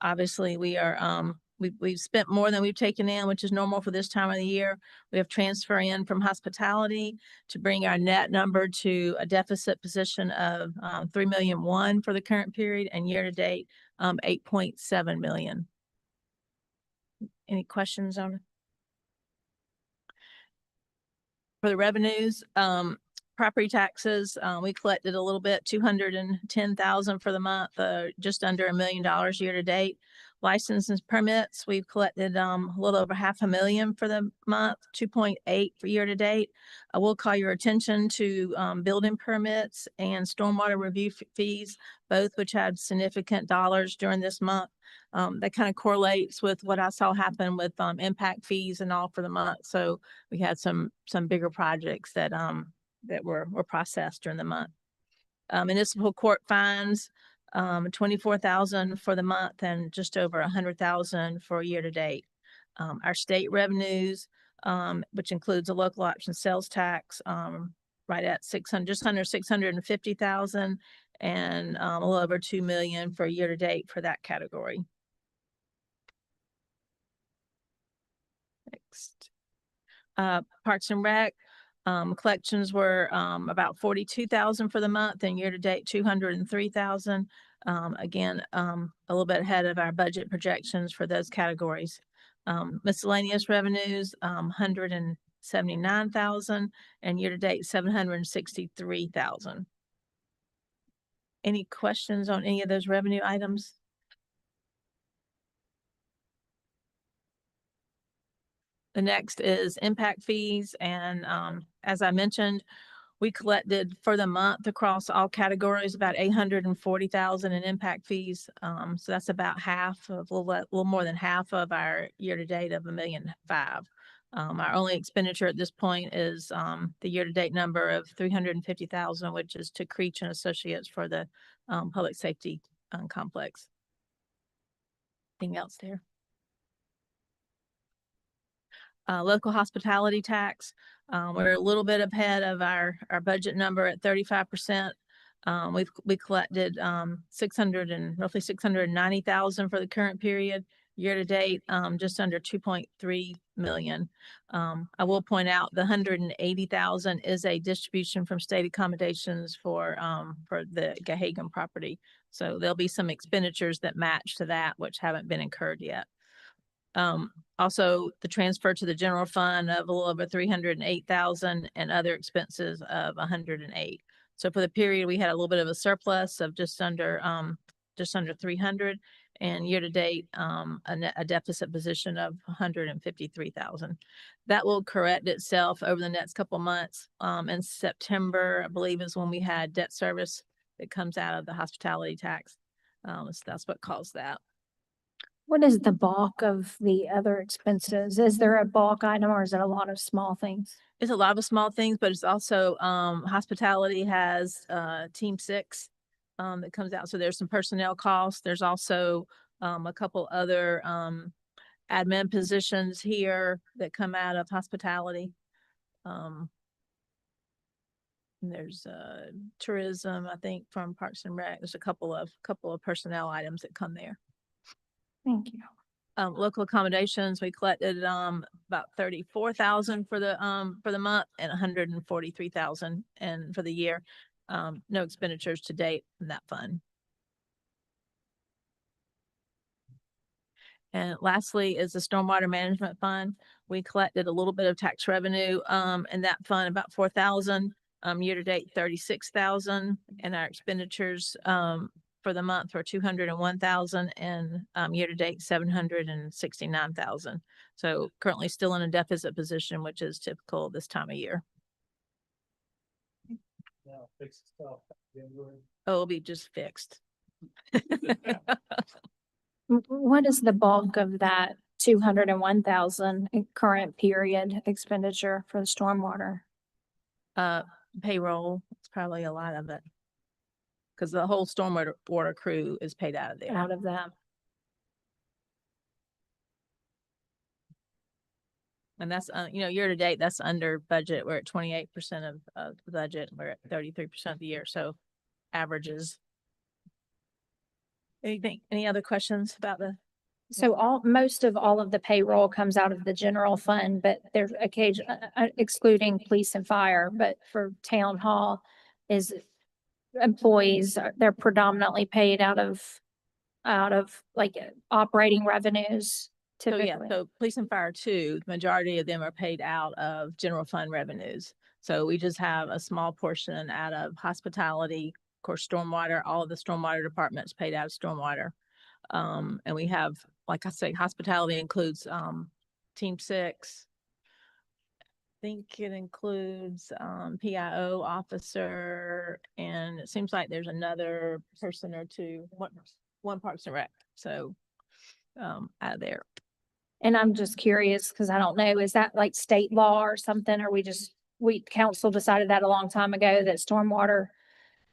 Obviously, we've spent more than we've taken in, which is normal for this time of the year. We have transfer in from hospitality to bring our net number to a deficit position of $3.1 million for the current period, and year to date, $8.7 million. Any questions on? For the revenues, property taxes, we collected a little bit, 210,000 for the month, just under $1 million year to date. Licenses permits, we've collected, a little over $500,000 for the month, 2.8 for year to date. I will call your attention to, building permits and stormwater review fees, both which had significant dollars during this month. That kind of correlates with what I saw happen with, impact fees and all for the month. So we had some bigger projects that were processed during the month. Municipal court fines, 24,000 for the month and just over 100,000 for year to date. Our state revenues, which includes a local option sales tax, right at 600, just under 650,000, and a little over 2 million for year to date for that category. Next, Parks and Rec. Collections were about 42,000 for the month and year to date 203,000. Again, a little bit ahead of our budget projections for those categories. Miscellaneous revenues, 179,000 and year to date 763,000. Any questions on any of those revenue items? The next is impact fees. And as I mentioned, we collected for the month across all categories about 840,000 in impact fees. So that's about half of, a little more than half of our year to date of $1.5 million. Our only expenditure at this point is the year to date number of 350,000, which is to Creech and Associates for the public safety complex. Anything else there? Local hospitality tax, we're a little bit ahead of our budget number at 35%. We collected roughly 690,000 for the current period. Year to date, just under 2.3 million. I will point out the 180,000 is a distribution from state accommodations for the Gahagan property. So there'll be some expenditures that match to that, which haven't been incurred yet. Also the transfer to the general fund of a little over 308,000 and other expenses of 108. So for the period, we had a little bit of a surplus of just under 300, and year to date, a deficit position of 153,000. That will correct itself over the next couple of months. In September, I believe, is when we had debt service that comes out of the hospitality tax. So that's what caused that. What is the bulk of the other expenses? Is there a bulk item or is it a lot of small things? It's a lot of small things, but it's also, hospitality has, Team 6, that comes out. So there's some personnel costs. There's also, a couple other, admin positions here that come out of hospitality. And there's, tourism, I think, from Parks and Rec. There's a couple of personnel items that come there. Thank you. Local accommodations, we collected about 34,000 for the month and 143,000 and for the year. No expenditures to date in that fund. And lastly is the stormwater management fund. We collected a little bit of tax revenue in that fund, about 4,000. Year to date 36,000, and our expenditures for the month were 201,000, and year to date 769,000. So currently still in a deficit position, which is typical this time of year. Now fix itself. Oh, it'll be just fixed. What is the bulk of that 201,000 in current period expenditure for the stormwater? Payroll, it's probably a lot of it. Because the whole stormwater water crew is paid out of there. Out of that? And that's, year to date, that's under budget. We're at 28% of the budget. We're at 33% of the year. So averages. Any other questions about the? So most of all of the payroll comes out of the general fund, but there's occasion, excluding police and fire, but for town hall is employees, they're predominantly paid out of like operating revenues So typically. yeah, so police and fire too, the majority of them are paid out of general fund revenues. So we just have a small portion out of hospitality, of course, stormwater, all of the stormwater departments paid out of stormwater. And we have, like I say, hospitality includes, Team Six. I think it includes, PIO officer, and it seems like there's another person or two, one Parks and Rec. So, out of there. And I'm just curious, because I don't know, is that like state law or something? Or we council decided that a long time ago that stormwater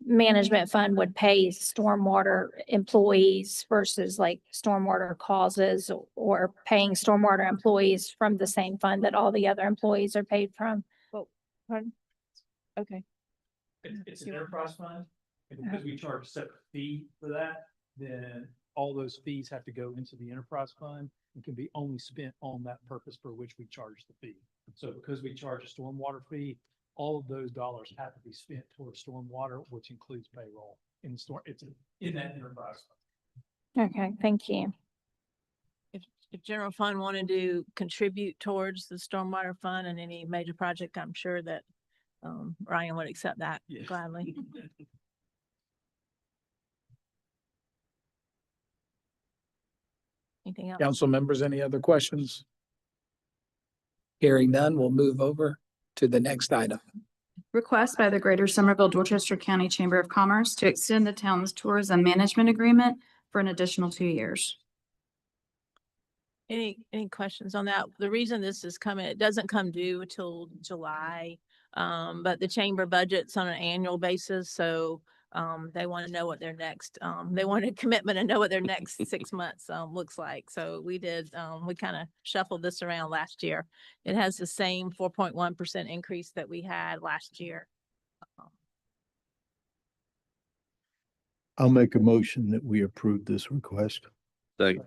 management fund would pay stormwater employees versus like stormwater causes or paying stormwater employees from the same fund that all the other employees are paid from. Pardon? Okay. It's an enterprise fund, and because we charge a separate fee for that, then all those fees have to go into the enterprise fund and can be only spent on that purpose for which we charge the fee. So because we charge a stormwater fee, all of those dollars have to be spent towards stormwater, which includes payroll in in that enterprise fund. Okay, thank you. If general fund wanted to contribute towards the stormwater fund and any major project, I'm sure that, Ryan would accept that Yes. gladly. Anything else? Council members, any other questions? Hearing none, we'll move over to the next item. Request by the Greater Somerville Dorchester County Chamber of Commerce to extend the town's tourism management agreement for an additional 2 years. Any questions on that? The reason this is coming, it doesn't come due until July. But the chamber budgets on an annual basis, so they want to know what their next, they want a commitment and know what their next 6 months looks like. So we kind of shuffled this around last year. It has the same 4.1% increase that we had last year. I'll make a motion that we approve this request. Second.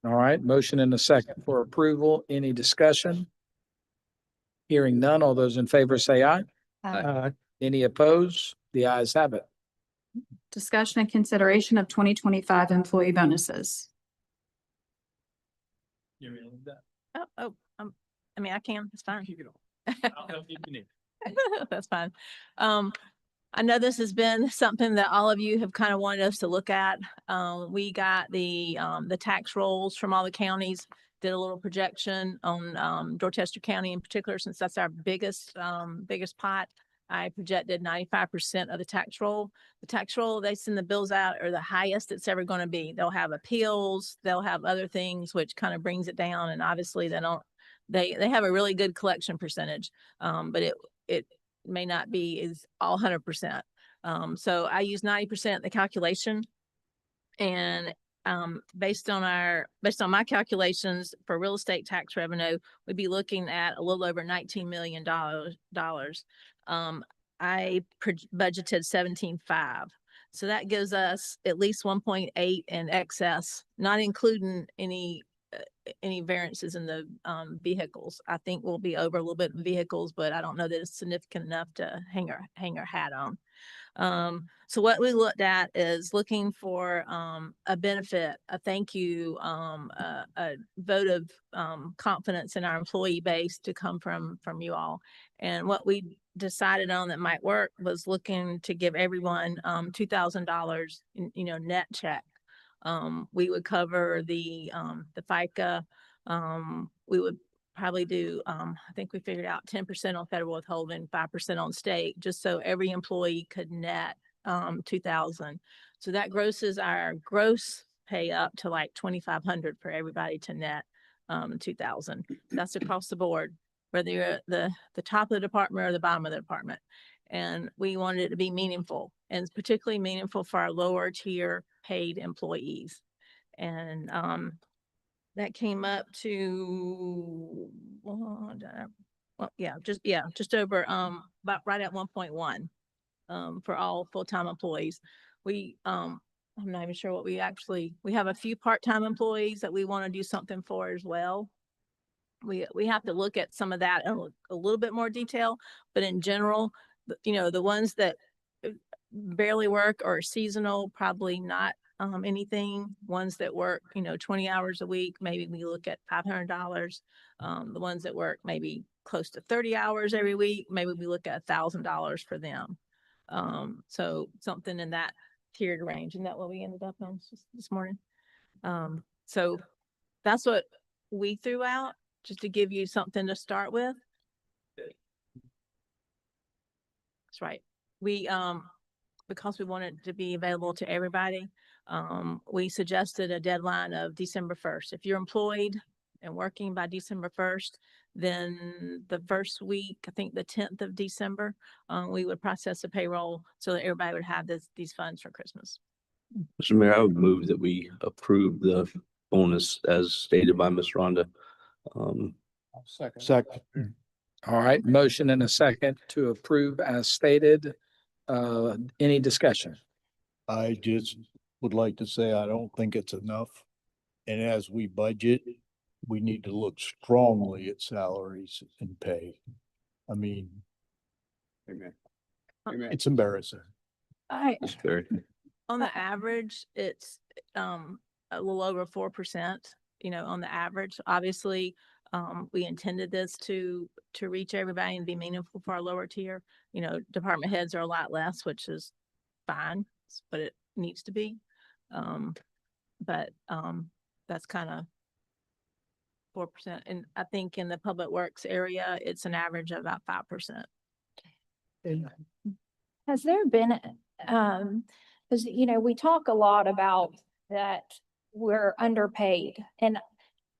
All right, motion and a second for approval. Any discussion? Hearing none, all those in favor say aye. Any opposed? The ayes have it. Discussion and consideration of 2025 employee bonuses. You really need that? I mean, I can, it's fine. Keep it on. I'll help you if you need. That's fine. I know this has been something that all of you have kind of wanted us to look at. We got the tax rolls from all the counties, did a little projection on Dorchester County in particular, since that's our biggest pot. I projected 95% of the tax roll. The tax roll they send the bills out are the highest it's ever going to be. They'll have appeals, they'll have other things, which kind of brings it down. And obviously they have a really good collection percentage, but it may not be is all 100%. So I use 90% of the calculation, and based on my calculations for real estate tax revenue, we'd be looking at a little over $19 million. I budgeted 17.5. So that gives us at least 1.8 in excess, not including any variances in the vehicles. I think we'll be over a little bit in vehicles, but I don't know that it's significant enough to hang our hat on. So what we looked at is looking for a benefit, a thank you, a vote of confidence in our employee base to come from you all. And what we decided on that might work was looking to give everyone $2,000, net check. We would cover the FICA. We would probably do, I think we figured out 10% on federal withholding, 5% on state, just so every employee could net $2,000. So that grosses our gross pay up to like $2,500 for everybody to net $2,000. That's across the board, whether you're at the top of the department or the bottom of the department. And we wanted it to be meaningful, and it's particularly meaningful for our lower tier paid employees. And that came up to just over about right at 1.1 for all full-time employees. I'm not even sure what we have a few part-time employees that we want to do something for as well. We have to look at some of that in a little bit more detail, but in general, the ones that barely work or seasonal, probably not anything. Ones that work, 20 hours a week, maybe we look at $500. The ones that work maybe close to 30 hours every week, maybe we look at $1,000 for them. So something in that tiered range. Isn't that what we ended up on this morning? So that's what we threw out, just to give you something to start with. That's right. We, because we wanted to be available to everybody, we suggested a deadline of December 1st. If you're employed and working by December 1st, then the first week, I think the 10th of December, we would process the payroll so that everybody would have these funds for Christmas. Mr. Mayor, I would move that we approve the bonus as stated by Ms. Rhonda. Second. All right, motion and a second to approve as stated. Any discussion? I just would like to say I don't think it's enough. And as we budget, we need to look strongly at salaries and pay. I mean, it's embarrassing. Ms. Perry. On the average, it's a little over 4%, on the average. Obviously, we intended this to reach everybody and be meaningful for our lower tier. Department heads are a lot less, which is fine, but it needs to be. But that's kind of 4%. And I think in the public works area, it's an average of about 5%. Has there been, because, we talk a lot about that we're underpaid, and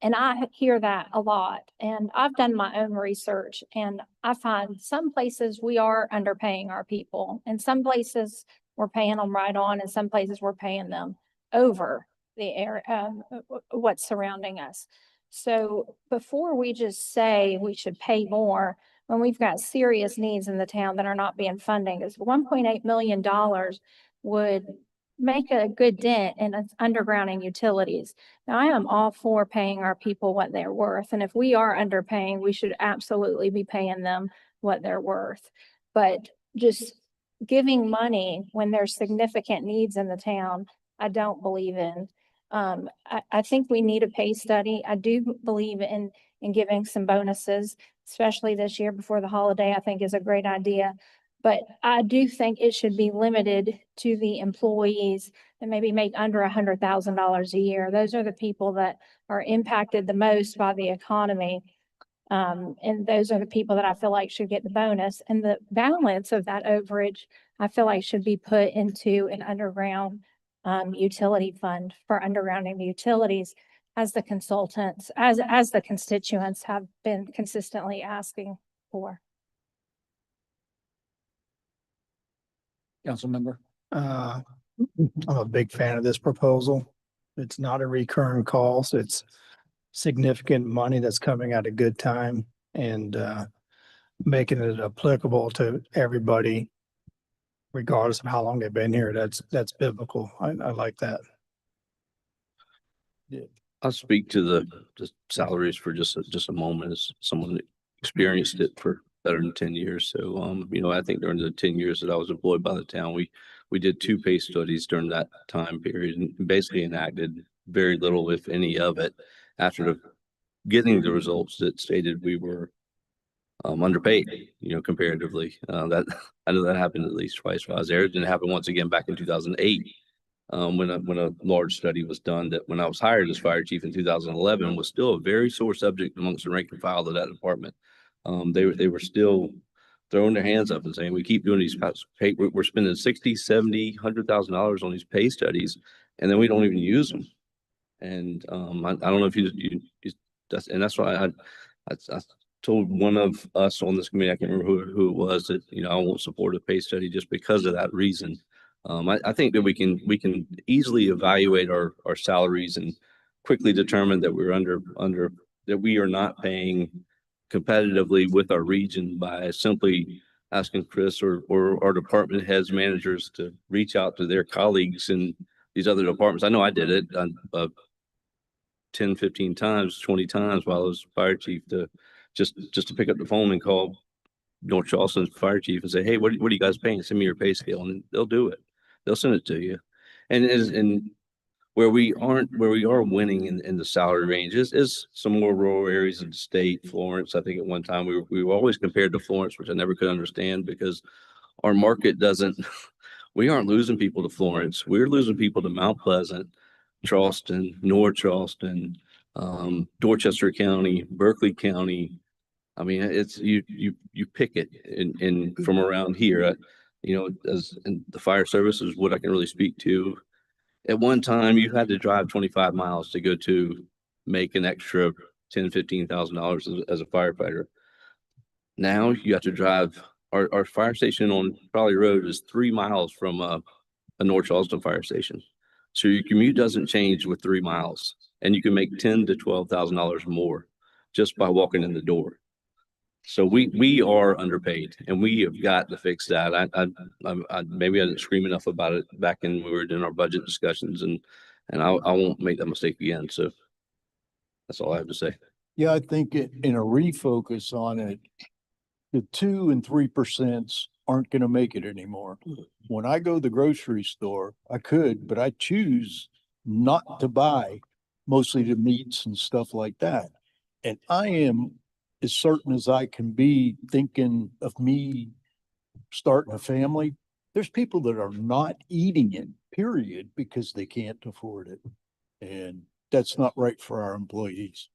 I hear that a lot, and I've done my own research, and I find some places we are underpaying our people, and some places we're paying them right on, and some places we're paying them over the area, what's surrounding us. So before we just say we should pay more, when we've got serious needs in the town that are not being funded, is $1.8 million would make a good dent in underground and utilities. Now, I am all for paying our people what they're worth. And if we are underpaying, we should absolutely be paying them what they're worth. But just giving money when there's significant needs in the town, I don't believe in. I think we need a pay study. I do believe in giving some bonuses, especially this year before the holiday, I think is a great idea. But I do think it should be limited to the employees that maybe make under $100,000 a year. Those are the people that are impacted the most by the economy. And those are the people that I feel like should get the bonus. And the balance of that overage, I feel like should be put into an underground utility fund for underground and utilities, as the consultants, as the constituents have been consistently asking for. Council member. I'm a big fan of this proposal. It's not a recurring cost. It's significant money that's coming at a good time, and making it applicable to everybody, regardless of how long they've been here. That's biblical. I like that. I'll speak to the salaries for just a moment as someone that experienced it for better than 10 years. So, I think during the 10 years that I was employed by the town, we did 2 pay studies during that time period and basically enacted very little, if any of it, after getting the results that stated we were underpaid, comparatively. I know that happened at least twice while I was there. It didn't happen once again back in 2008. When a large study was done, that when I was hired as fire chief in 2011 was still a very sore subject amongst the rank and file of that department. They were still throwing their hands up and saying, we keep doing these pay, we're spending 60, 70, $100,000 on these pay studies, and then we don't even use them. And I don't know if that's why I told one of us on this committee, I can't remember who it was, that, I won't support a pay study just because of that reason. I think that we can easily evaluate our salaries and quickly determine that we're that we are not paying competitively with our region by simply asking Chris or our department heads, managers to reach out to their colleagues in these other departments. I know I did it 10, 15 times, 20 times while I was fire chief, to just to pick up the phone and call North Charleston's fire chief and say, hey, what are you guys paying? Send me your pay scale, and they'll do it. They'll send it to you. And where we are winning in the salary ranges is some more rural areas of the state. Florence, I think at one time we were always compared to Florence, which I never could understand because our market doesn't, we aren't losing people to Florence. We're losing people to Mount Pleasant, Charleston, North Charleston, Dorchester County, Berkeley County. I mean, it's you pick it in from around here. As in the fire service is what I can really speak to. At one time, you had to drive 25 miles to go to make an extra $10,000-$15,000 as a firefighter. Now you have to drive. Our fire station on Raleigh Road is 3 miles from a North Charleston fire station. So your commute doesn't change with 3 miles, and you can make $10,000 to $12,000 more just by walking in the door. So we are underpaid, and we have got to fix that. I maybe I didn't scream enough about it back when we were doing our budget discussions, and I won't make that mistake again. So that's all I have to say. Yeah, I think in a refocus on it, the 2% and 3% aren't going to make it anymore. When I go to the grocery store, I could, but I choose not to buy mostly the meats and stuff like that. And I am as certain as I can be thinking of me starting a family. There's people that are not eating it, period, because they can't afford it. And that's not right for our employees.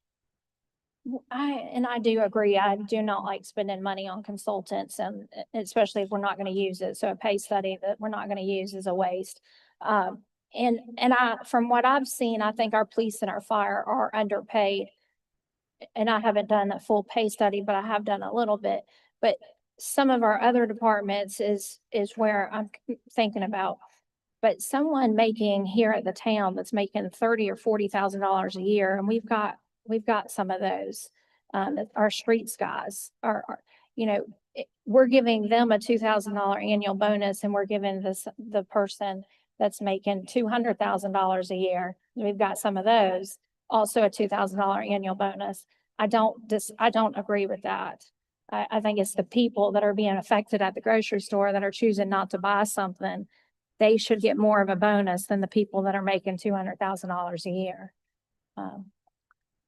I do agree. I do not like spending money on consultants, and especially if we're not going to use it. So a pay study that we're not going to use is a waste. From what I've seen, I think our police and our fire are underpaid. And I haven't done a full pay study, but I have done a little bit. But some of our other departments is where I'm thinking about. But someone making here at the town that's making $30,000 or $40,000 a year, and we've got some of those. Our streets guys are we're giving them a $2,000 annual bonus, and we're giving the person that's making $200,000 a year. We've got some of those, also a $2,000 annual bonus. I don't agree with that. I think it's the people that are being affected at the grocery store that are choosing not to buy something. They should get more of a bonus than the people that are making $200,000 a year.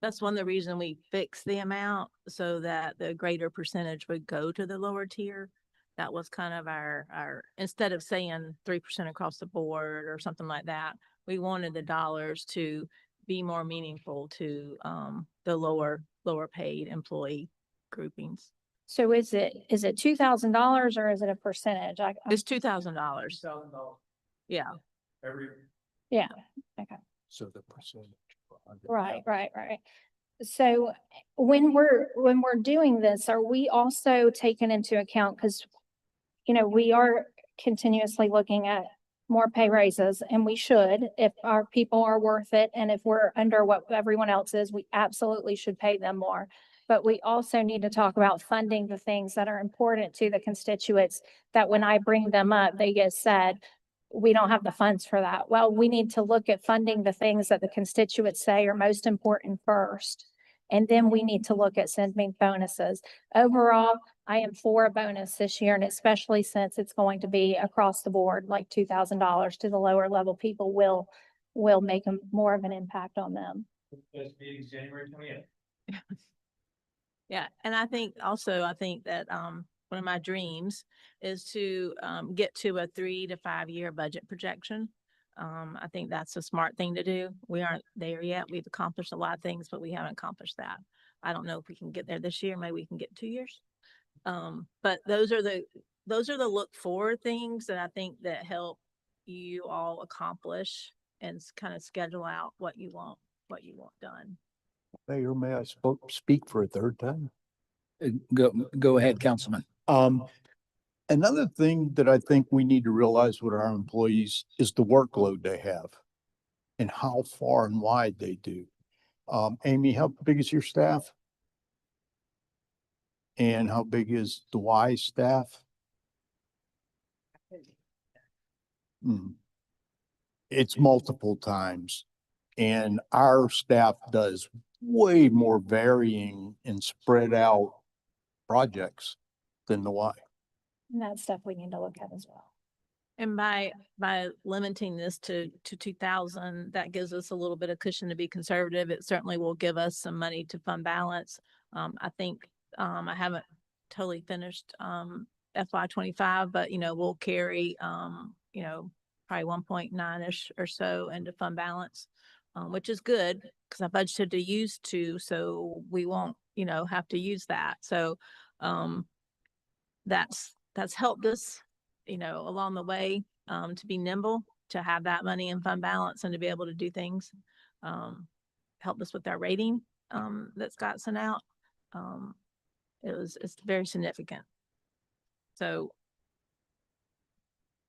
That's one of the reasons we fixed the amount so that the greater percentage would go to the lower tier. That was kind of our, instead of saying 3% across the board or something like that, we wanted the dollars to be more meaningful to the lower paid employee groupings. So is it $2,000 or is it a percentage? It's $2,000. $2,000 Yeah. every. Yeah. Okay. So the percentage. Right. So when we're doing this, are we also taking into account, because we are continuously looking at more pay raises, and we should, if our people are worth it, and if we're under what everyone else is, we absolutely should pay them more. But we also need to talk about funding the things that are important to the constituents, that when I bring them up, they get said, we don't have the funds for that. Well, we need to look at funding the things that the constituents say are most important first. And then we need to look at sending bonuses. Overall, I am for a bonus this year, and especially since it's going to be across the board, like $2,000 to the lower level people will make more of an impact on them. First meeting's January 28th. Yeah, and I think that one of my dreams is to get to a 3 to 5 year budget projection. I think that's a smart thing to do. We aren't there yet. We've accomplished a lot of things, but we haven't accomplished that. I don't know if we can get there this year. Maybe we can get 2 years. But those are the look forward things that I think that help you all accomplish and kind of schedule out what you want done. Mayor, may I speak for a third time? Go ahead, Councilman. Another thing that I think we need to realize with our employees is the workload they have and how far and wide they do. Amy, how big is your staff? And how big is the Y staff? It's multiple times. And our staff does way more varying and spread out projects than the Y. And that's stuff we need to look at as well. And by limiting this to 2,000, that gives us a little bit of cushion to be conservative. It certainly will give us some money to fund balance. I think, I haven't totally finished, FY 25, but we'll carry, probably 1.9-ish or so into fund balance, which is good because I budgeted to use 2, so we won't, have to use that. So, that's helped us, along the way, to be nimble, to have that money in fund balance and to be able to do things. Helped us with our rating, that Scott sent out. It's very significant. So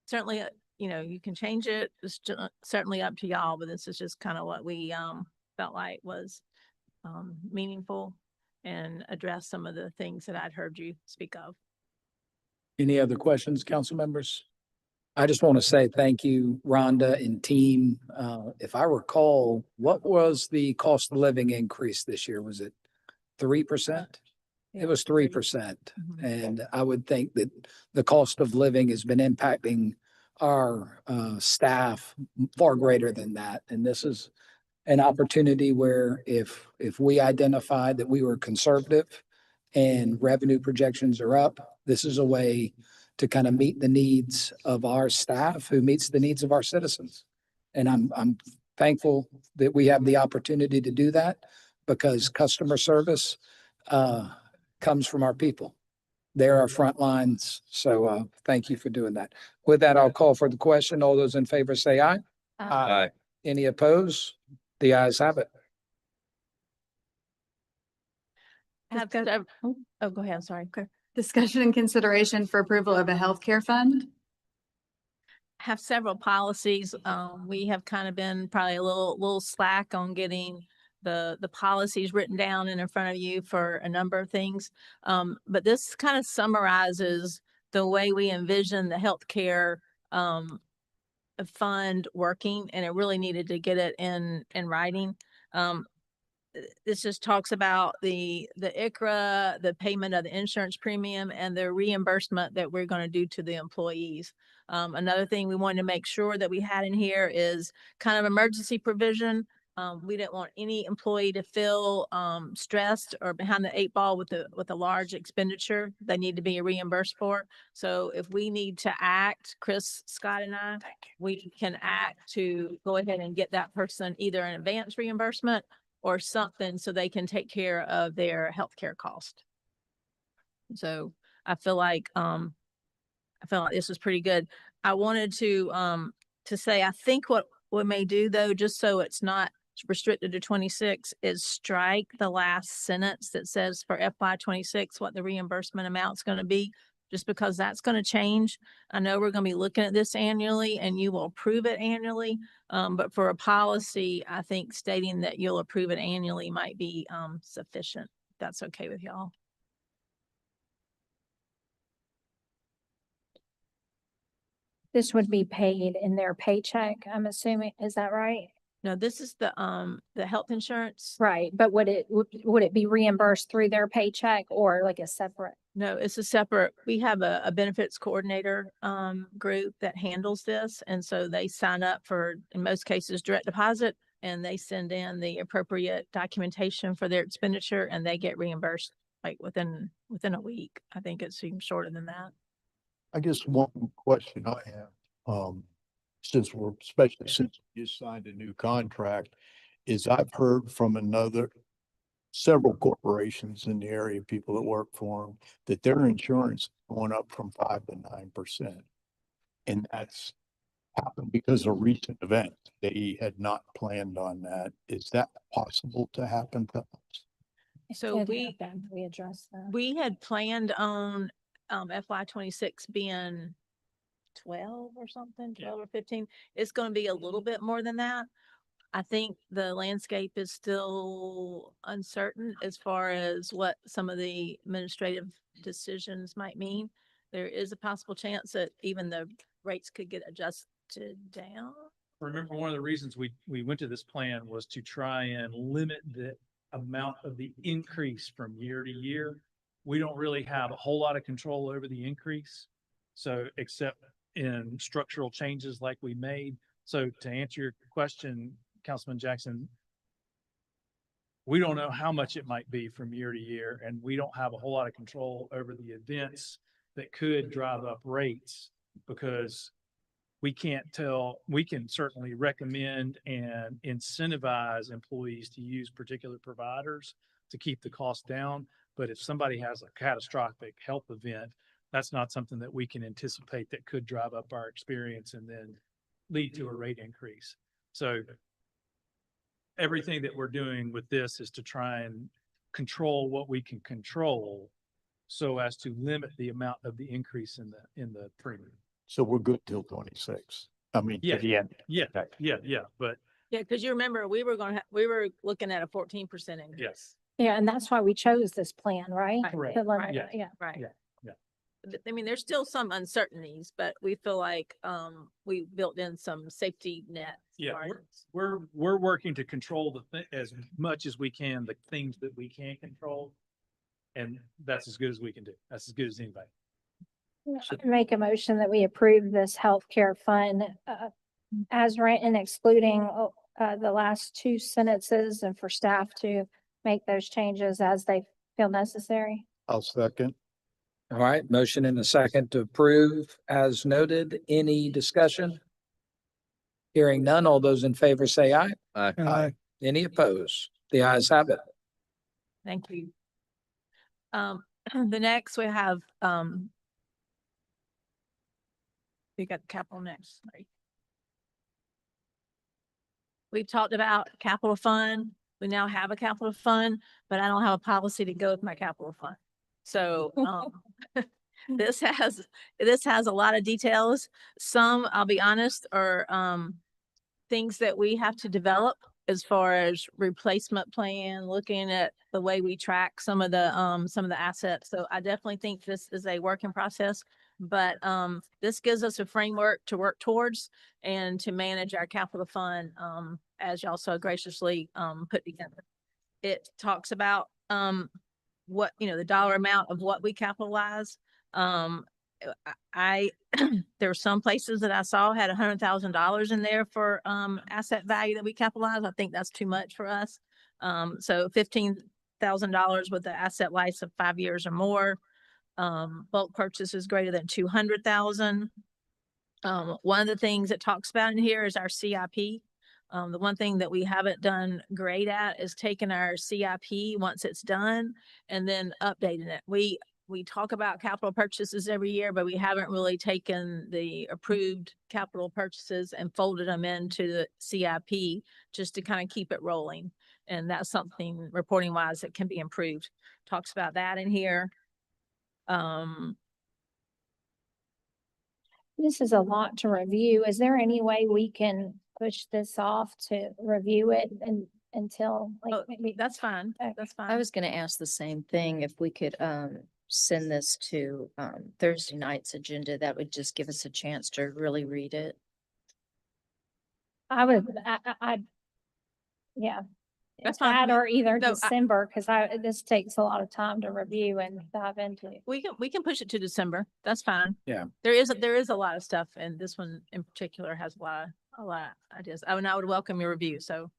certainly, you can change it. It's certainly up to y'all, but this is just kind of what we, felt like was, meaningful and address some of the things that I'd heard you speak of. Any other questions, council members? I just want to say thank you, Rhonda and team. If I recall, what was the cost of living increase this year? Was it 3%? It was 3%. And I would think that the cost of living has been impacting our staff far greater than that. And this is an opportunity where if we identified that we were conservative and revenue projections are up, this is a way to kind of meet the needs of our staff who meets the needs of our citizens. And I'm thankful that we have the opportunity to do that because customer service comes from our people. They're our front lines. So thank you for doing that. With that, I'll call for the question. All those in favor say aye. Aye. Any opposed? The ayes have it. Oh, go ahead. I'm sorry. Discussion and consideration for approval of a healthcare fund. Have several policies. We have kind of been probably a little slack on getting the policies written down and in front of you for a number of things. But this kind of summarizes the way we envision the healthcare fund working, and it really needed to get it in writing. This just talks about the ICRA, the payment of the insurance premium, and the reimbursement that we're going to do to the employees. Another thing we wanted to make sure that we had in here is kind of emergency provision. We didn't want any employee to feel stressed or behind the 8 ball with a large expenditure they need to be reimbursed for. So if we need to act, Chris, Scott, and I, we can act to go ahead and get that person either an advance reimbursement or something so they can take care of their healthcare cost. So I feel like this was pretty good. I wanted to say, I think what we may do though, just so it's not restricted to 26, is strike the last sentence that says for FY 26 what the reimbursement amount is going to be, just because that's going to change. I know we're going to be looking at this annually and you will approve it annually. But for a policy, I think stating that you'll approve it annually might be sufficient. If that's okay with y'all. This would be paid in their paycheck, I'm assuming. Is that right? No, this is the health insurance. Right, but would it be reimbursed through their paycheck or like a separate? No, it's a separate, we have a benefits coordinator group that handles this. And so they sign up for, in most cases, direct deposit, and they send in the appropriate documentation for their expenditure and they get reimbursed like within a week. I think it's even shorter than that. I guess one question I have, especially since we just signed a new contract, is I've heard from several corporations in the area, people that work for them, that their insurance is going up from 5 to 9%. And that's happened because of recent events. They had not planned on that. Is that possible to happen to us? So we address that. we had planned on FY 26 being 12 or something, 12 or 15. It's going to be a little bit more than that. I think the landscape is still uncertain as far as what some of the administrative decisions might mean. There is a possible chance that even the rates could get adjusted down. Remember, one of the reasons we went to this plan was to try and limit the amount of the increase from year to year. We don't really have a whole lot of control over the increase. So except in structural changes like we made. So to answer your question, Councilman Jackson, we don't know how much it might be from year to year, and we don't have a whole lot of control over the events that could drive up rates because we can't tell, we can certainly recommend and incentivize employees to use particular providers to keep the cost down. But if somebody has a catastrophic health event, that's not something that we can anticipate that could drive up our experience and then lead to a rate increase. So everything that we're doing with this is to try and control what we can control so as to limit the amount of the increase in the premium. So we're good till 26. I mean, Yeah. to the end. Yeah, Okay. yeah, but Yeah, because you remember, we were looking at a 14% increase. yes, Yeah, and that's why we chose this plan, right? Correct. To limit Right. it, yeah. Right. Yeah. I mean, there's still some uncertainties, but we feel like, we built in some safety nets. yeah, margins. we're working to control as much as we can, the things that we can control. And that's as good as we can do. That's as good as anybody. Make a motion that we approve this healthcare fund, as written, excluding, the last two sentences, and for staff to make those changes as they feel necessary. I'll second. All right, motion and a second to approve as noted. Any discussion? Hearing none, all those in favor say aye. Aye. Any opposed? The ayes have it. Thank you. The next we have, we got capital next. Sorry. We've talked about capital fund. We now have a capital fund, but I don't have a policy to go with my capital fund. So, this has a lot of details. Some, I'll be honest, are, things that we have to develop as far as replacement plan, looking at the way we track some of the assets. So I definitely think this is a work in process, but, this gives us a framework to work towards and to manage our capital fund, as y'all so graciously, put together. It talks about, what, the dollar amount of what we capitalize. There were some places that I saw had $100,000 in there for, asset value that we capitalize. I think that's too much for us. So $15,000 with the asset life of 5 years or more. Bulk purchases greater than 200,000. One of the things it talks about in here is our CIP. The one thing that we haven't done great at is taking our CIP once it's done and then updating it. We talk about capital purchases every year, but we haven't really taken the approved capital purchases and folded them into the CIP just to kind of keep it rolling. And that's something reporting wise that can be improved. Talks about that in here. This is a lot to review. Is there any way we can push this off to review it until Oh, like maybe? that's fine. Okay. That's fine. I was gonna ask the same thing. If we could, send this to, Thursday night's agenda, that would just give us a chance to really read it. Yeah. That's fine. That or either No, December, because this takes a lot of time to review and dive into. We can push it to December. That's fine. Yeah. There is a lot of stuff, and this one in particular has a lot of ideas. I would welcome your review, so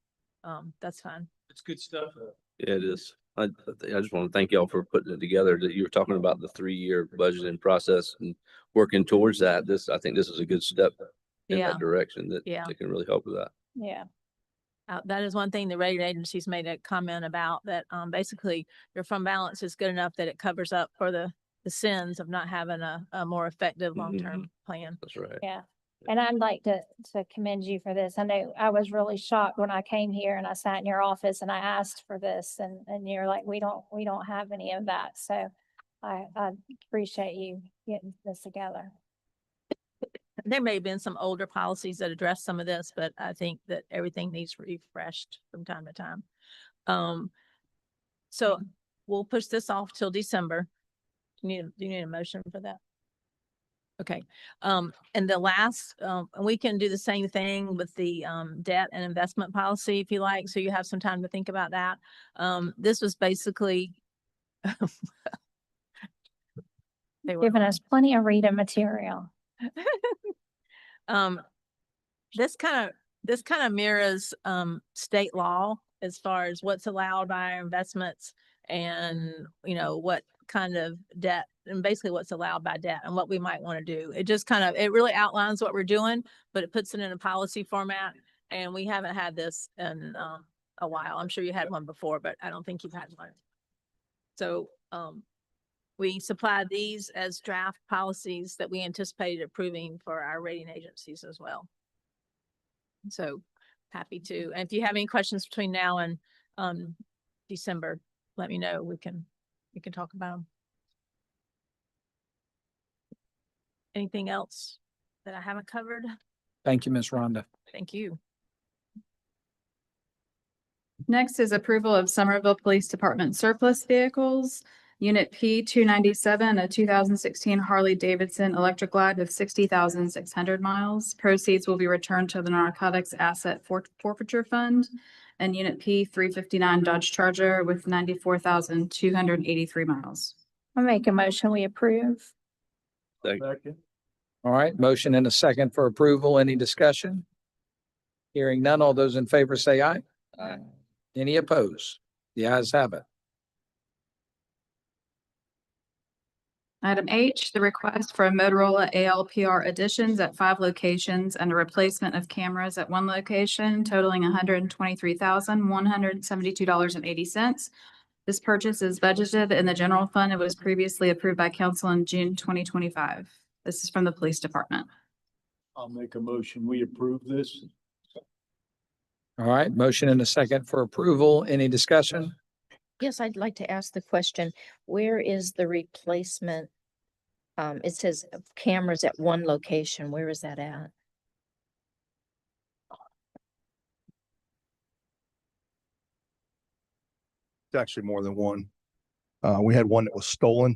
that's fine. it's good stuff. Yeah, it is. I just want to thank y'all for putting it together, that you were talking about the 3-year budgeting process and working towards that. I think this is a good step in Yeah. that direction that Yeah. can really help with that. Yeah. That is one thing the rating agencies made a comment about, that basically your fund balance is good enough that it covers up for the sins of not having a more effective long-term plan. That's right. Yeah. And I'd like to commend you for this. I know I was really shocked when I came here and I sat in your office and I asked for this and you're like, we don't have any of that. So I appreciate you getting this together. There may have been some older policies that address some of this, but I think that everything needs refreshed from time to time. So we'll push this off till December. Do you need a motion for that? Okay. And the last, we can do the same thing with the debt and investment policy if you like. So you have some time to think about that. This was basically Giving us plenty of reading material. This kind of mirrors, state law as far as what's allowed by our investments and, what kind of debt and basically what's allowed by debt and what we might want to do. It just it really outlines what we're doing, but it puts it in a policy format. And we haven't had this in, a while. I'm sure you had one before, but I don't think you've had one. So, we supplied these as draft policies that we anticipated approving for our rating agencies as well. So happy to, and if you have any questions between now and December, let me know. We can talk about them. Anything else that I haven't covered? Thank you, Ms. Rhonda. Thank you. Next is approval of Somerville Police Department surplus vehicles. Unit P 297, a 2016 Harley Davidson Electric Glide with 60,600 miles. Proceeds will be returned to the Narcotics Asset Forfeiture Fund. And Unit P 359 Dodge Charger with 94,283 miles. I make a motion, we approve. Second. All right, motion and a second for approval. Any discussion? Hearing none. All those in favor say aye. Aye. Any opposed? The ayes have it. Item H, the request for a Motorola ALPR additions at 5 locations and a replacement of cameras at 1 location totaling $123,172.80. This purchase is budgeted in the general fund. It was previously approved by council in June 2025. This is from the police department. I'll make a motion. We approve this. All right, motion and a second for approval. Any discussion? Yes, I'd like to ask the question, where is the replacement? It says cameras at 1 location. Where is that at? It's actually more than one. We had one that was stolen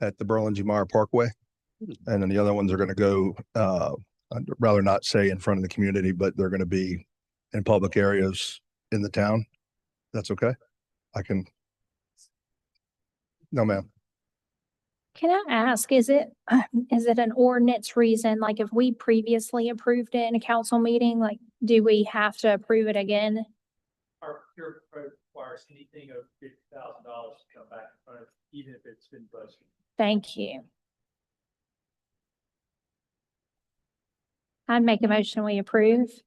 at the Berlin G. Meyer Parkway. And then the other ones are gonna go, I'd rather not say in front of the community, but they're gonna be in public areas in the town. That's okay? No, ma'am. Can I ask, is it an ordinance reason, like if we previously approved it in a council meeting, like, do we have to approve it again? Our pure code requires anything of $50,000 to come back in front of, even if it's been budgeted. Thank you. I'd make a motion, we approve.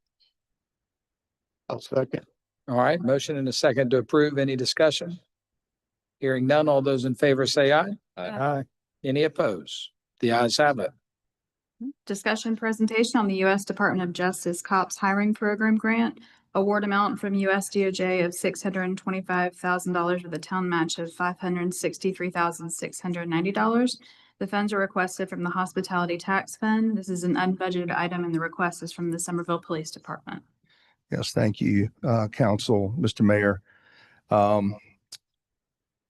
I'll second. All right, motion and a second to approve. Any discussion? Hearing none. All those in favor say aye. Aye. Any opposed? The ayes have it. Discussion presentation on the U.S. Department of Justice COPS Hiring Program Grant. Award amount from U.S. DOJ of $625,000 with a town match of $563,690. The funds are requested from the Hospitality Tax Fund. This is an unbudgeted item and the request is from the Somerville Police Department. Yes, thank you, council, Mr. Mayor.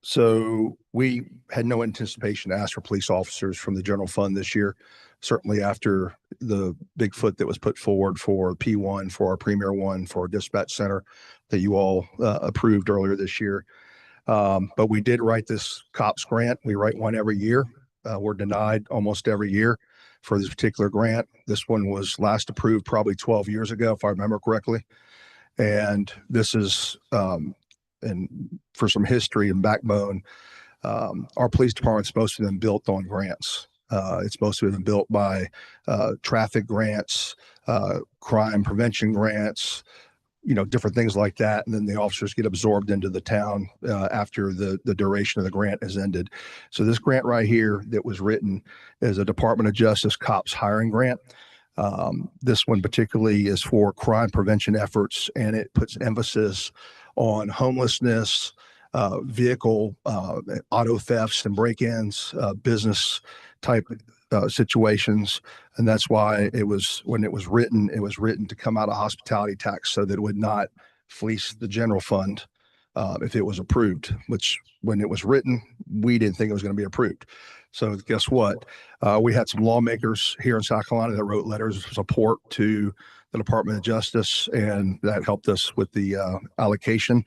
So we had no anticipation to ask for police officers from the general fund this year. Certainly after the big foot that was put forward for P1, for our Premier One, for our dispatch center that you all approved earlier this year. But we did write this COPS grant. We write one every year. We're denied almost every year for this particular grant. This one was last approved probably 12 years ago, if I remember correctly. And this is, and for some history and backbone, our police department's mostly been built on grants. It's mostly been built by traffic grants, crime prevention grants, different things like that. And then the officers get absorbed into the town after the duration of the grant has ended. So this grant right here that was written is a Department of Justice COPS hiring grant. This one particularly is for crime prevention efforts, and it puts emphasis on homelessness, vehicle, auto thefts and break-ins, business type situations. And that's why when it was written to come out of hospitality tax so that it would not fleece the general fund if it was approved, which when it was written, we didn't think it was going to be approved. So guess what? We had some lawmakers here in South Carolina that wrote letters of support to the Department of Justice, and that helped us with the allocation.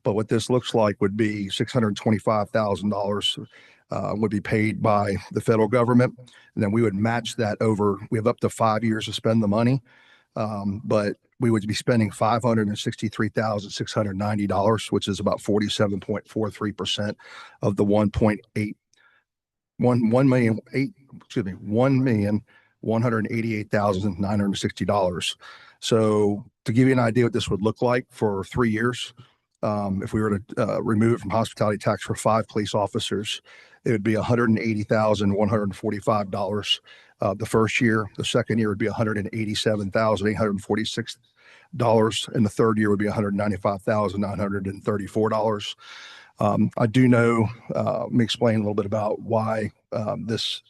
But what this looks like would be $625,000 would be paid by the federal government. And then we would match that over, we have up to 5 years to spend the money. But we would be spending $563,690, which is about 47.43% of the 1,188,960. So to give you an idea what this would look like for 3 years, if we were to remove it from hospitality tax for 5 police officers, it would be $180,145 the first year. The second year would be $187,846, and the third year would be $195,934. I do know, let me explain a little bit about why this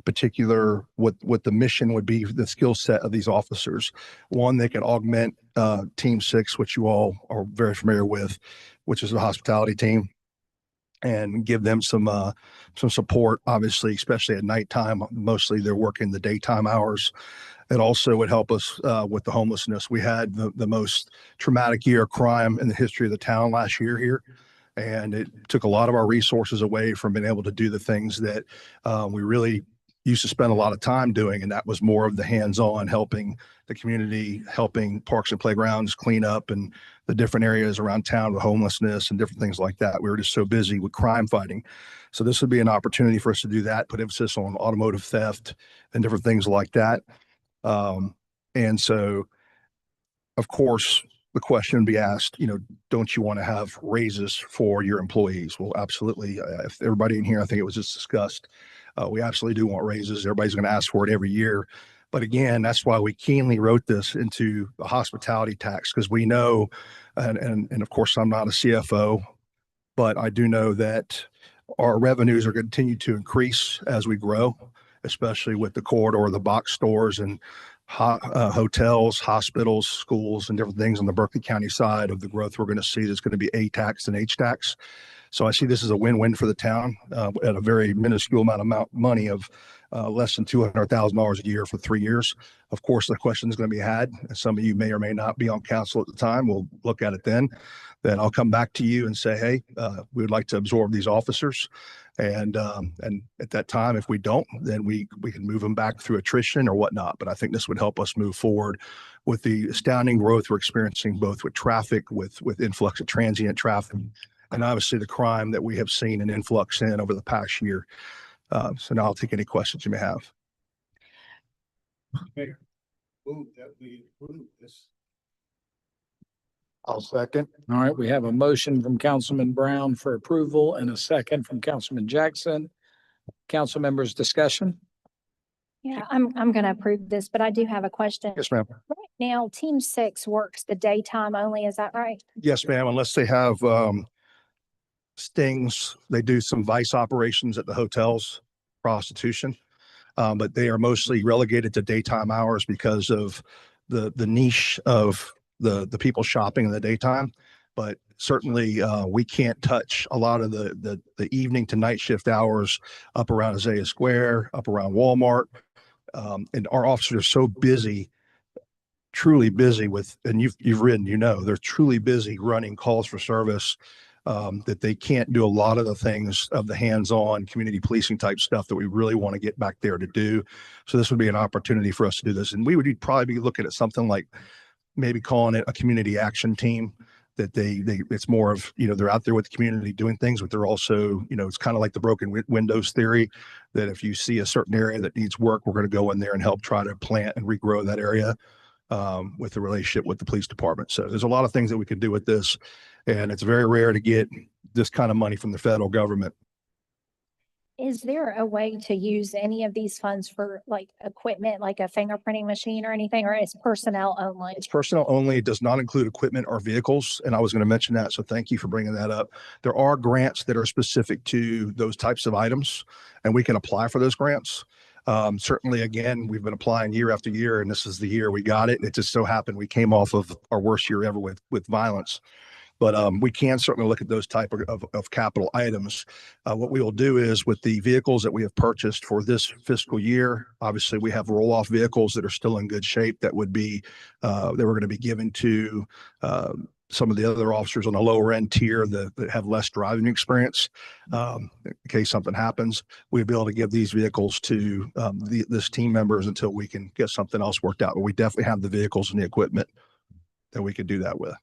particular, what the mission would be, the skill set of these officers. One, they can augment Team 6, which you all are very familiar with, which is the hospitality team, and give them some support, obviously, especially at nighttime. Mostly they're working the daytime hours. It also would help us with the homelessness. We had the most traumatic year of crime in the history of the town last year here. And it took a lot of our resources away from being able to do the things that we really used to spend a lot of time doing. And that was more of the hands-on, helping the community, helping parks and playgrounds clean up and the different areas around town with homelessness and different things like that. We were just so busy with crime fighting. So this would be an opportunity for us to do that, put emphasis on automotive theft and different things like that. And so, of course, the question would be asked, don't you want to have raises for your employees? Well, absolutely. If everybody in here, I think it was just discussed, we absolutely do want raises. Everybody's going to ask for it every year. But again, that's why we keenly wrote this into the hospitality tax, because we know, and of course, I'm not a CFO, but I do know that our revenues are going to continue to increase as we grow, especially with the corridor, the box stores and hotels, hospitals, schools, and different things on the Berkeley County side of the growth we're going to see. There's going to be A tax and H tax. So I see this as a win-win for the town at a very minuscule amount of money of less than $200,000 a year for 3 years. Of course, the question is going to be had. Some of you may or may not be on council at the time. We'll look at it then. Then I'll come back to you and say, hey, we would like to absorb these officers. And at that time, if we don't, then we can move them back through attrition or whatnot. But I think this would help us move forward with the astounding growth we're experiencing, both with traffic, with influx of transient traffic, and obviously the crime that we have seen an influx in over the past year. So now I'll take any questions you may have. Mayor, move that we approve this. I'll second. All right, we have a motion from Councilman Brown for approval and a second from Councilman Jackson. Council members, discussion? Yeah, I'm gonna approve this, but I do have a question. Yes, ma'am. Right now, Team 6 works the daytime only, is that right? Yes, ma'am. Unless they have stings, they do some vice operations at the hotels, prostitution. But they are mostly relegated to daytime hours because of the niche of the people shopping in the daytime. But certainly we can't touch a lot of the evening to night shift hours up around Azalea Square, up around Walmart. And our officers are so busy, truly busy with, and you've ridden, they're truly busy running calls for service, that they can't do a lot of the things of the hands-on community policing type stuff that we really want to get back there to do. So this would be an opportunity for us to do this. And we would probably be looking at something like maybe calling it a community action team, that it's more of, they're out there with the community doing things, but they're also, it's kind of like the broken windows theory, that if you see a certain area that needs work, we're going to go in there and help try to plant and regrow that area with the relationship with the police department. So there's a lot of things that we can do with this. And it's very rare to get this kind of money from the federal government. Is there a way to use any of these funds for like equipment, like a fingerprinting machine or anything, or is personnel only? It's personnel only. It does not include equipment or vehicles. And I was going to mention that. So thank you for bringing that up. There are grants that are specific to those types of items, and we can apply for those grants. Certainly, again, we've been applying year after year, and this is the year we got it. It just so happened we came off of our worst year ever with violence. But we can certainly look at those type of capital items. What we will do is with the vehicles that we have purchased for this fiscal year, obviously we have roll-off vehicles that are still in good shape that would be, that we're going to be given to some of the other officers on the lower end tier that have less driving experience. In case something happens, we'd be able to give these vehicles to this team members until we can get something else worked out. But we definitely have the vehicles and the equipment that we could do that with.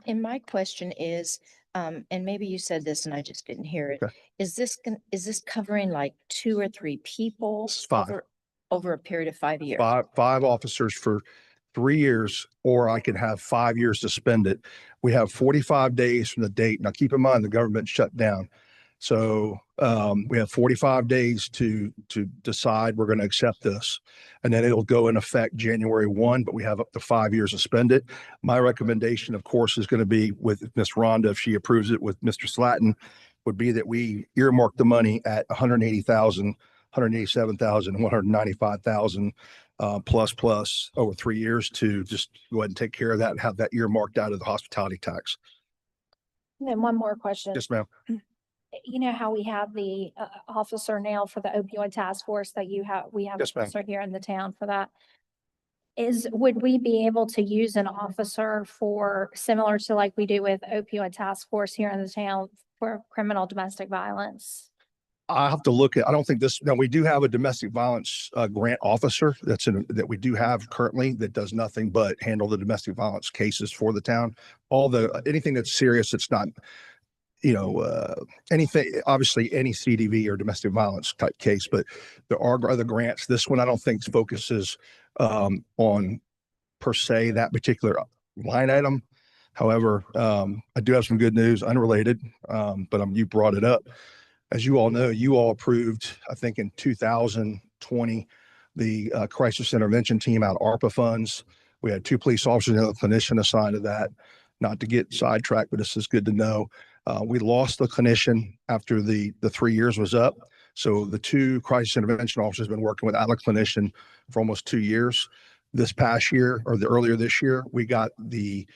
And my question is, and maybe you said this and I just didn't hear it. Okay. Is this covering like 2 or 3 people? This is 5. Over a period of 5 years? Five officers for 3 years, or I could have 5 years to spend it. We have 45 days from the date. Now, keep in mind, the government shut down. So we have 45 days to decide we're going to accept this. And then it'll go in effect January 1, but we have up to 5 years to spend it. My recommendation, of course, is going to be with Ms. Rhonda, if she approves it with Mr. Slatton, would be that we earmark the money at 180,000, 187,000, 195,000 plus over 3 years to just go ahead and take care of that and have that earmarked out of the hospitality tax. And then one more question. Yes, ma'am. You know how we have the officer now for the opioid task force that we have an Yes, ma'am. officer here in the town for that. Would we be able to use an officer for similar to like we do with opioid task force here in the town for criminal domestic violence? I have to look at, I don't think this, no, we do have a domestic violence grant officer that we do have currently that does nothing but handle the domestic violence cases for the town. Anything that's serious, it's not, anything, obviously any CDV or domestic violence type case, but there are other grants. This one, I don't think focuses on per se that particular line item. However, I do have some good news, unrelated, but you brought it up. As you all know, you all approved, I think in 2020, the crisis intervention team out of ARPA funds. We had 2 police officers and a clinician assigned to that. Not to get sidetracked, but this is good to know. We lost the clinician after the 3 years was up. So the 2 crisis intervention officers have been working without a clinician for almost 2 years. This past year, or earlier this year, we got the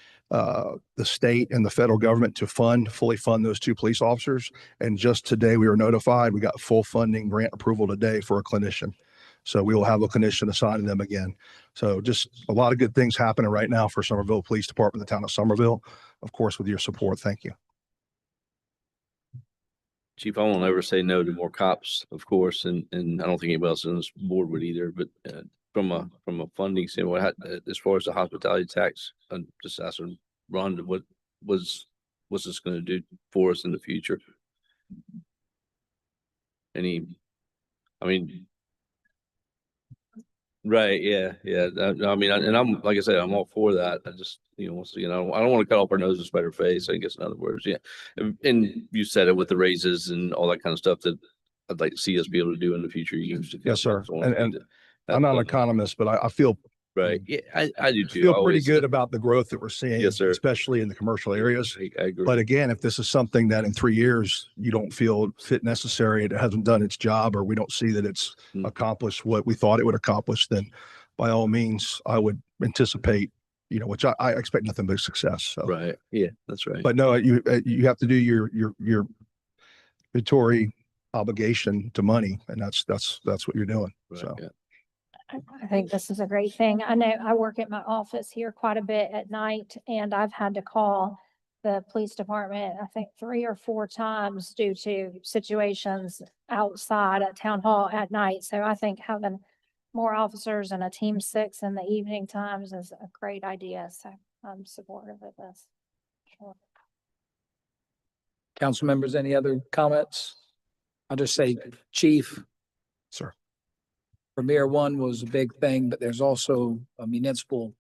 state and the federal government to fully fund those 2 police officers. And just today we were notified, we got full funding grant approval today for a clinician. So we will have a clinician assigned to them again. So just a lot of good things happening right now for Somerville Police Department, the town of Somerville, of course, with your support. Thank you. Chief, I won't ever say no to more cops, of course, and I don't think anybody else on this board would either, but from a funding standpoint, as far as the hospitality tax, I'm just asking Rhonda, what's this going to do for us in the future? Right. Yeah. I'm, like I said, I'm all for that. I just, once again, I don't want to cut off our nose and spread our face, I guess, in other words. Yeah. And you said it with the raises and all that kind of stuff that I'd like to see us be able to do in the future years. Yes, sir. And I'm not an economist, but I feel right. Yeah, I do too. Feel pretty good about the growth that we're seeing. Yes, sir. Especially in the commercial areas. I agree. But again, if this is something that in 3 years you don't feel fit necessary, it hasn't done its job, or we don't see that it's accomplished what we thought it would accomplish, then by all means, I would anticipate, which I expect nothing but success. So. Right. Yeah, that's right. But no, you have to do your mandatory obligation to money, and that's what you're doing. Right, So. yeah. I think this is a great thing. I know I work at my office here quite a bit at night, and I've had to call the police department, I think 3 or 4 times due to situations outside at town hall at night. So I think having more officers and a team 6 in the evening times is a great idea. So I'm supportive of this. Sure. Council members, any other comments? I'll just say, Chief. Sir. Premier 1 was a big thing, but there's also a municipal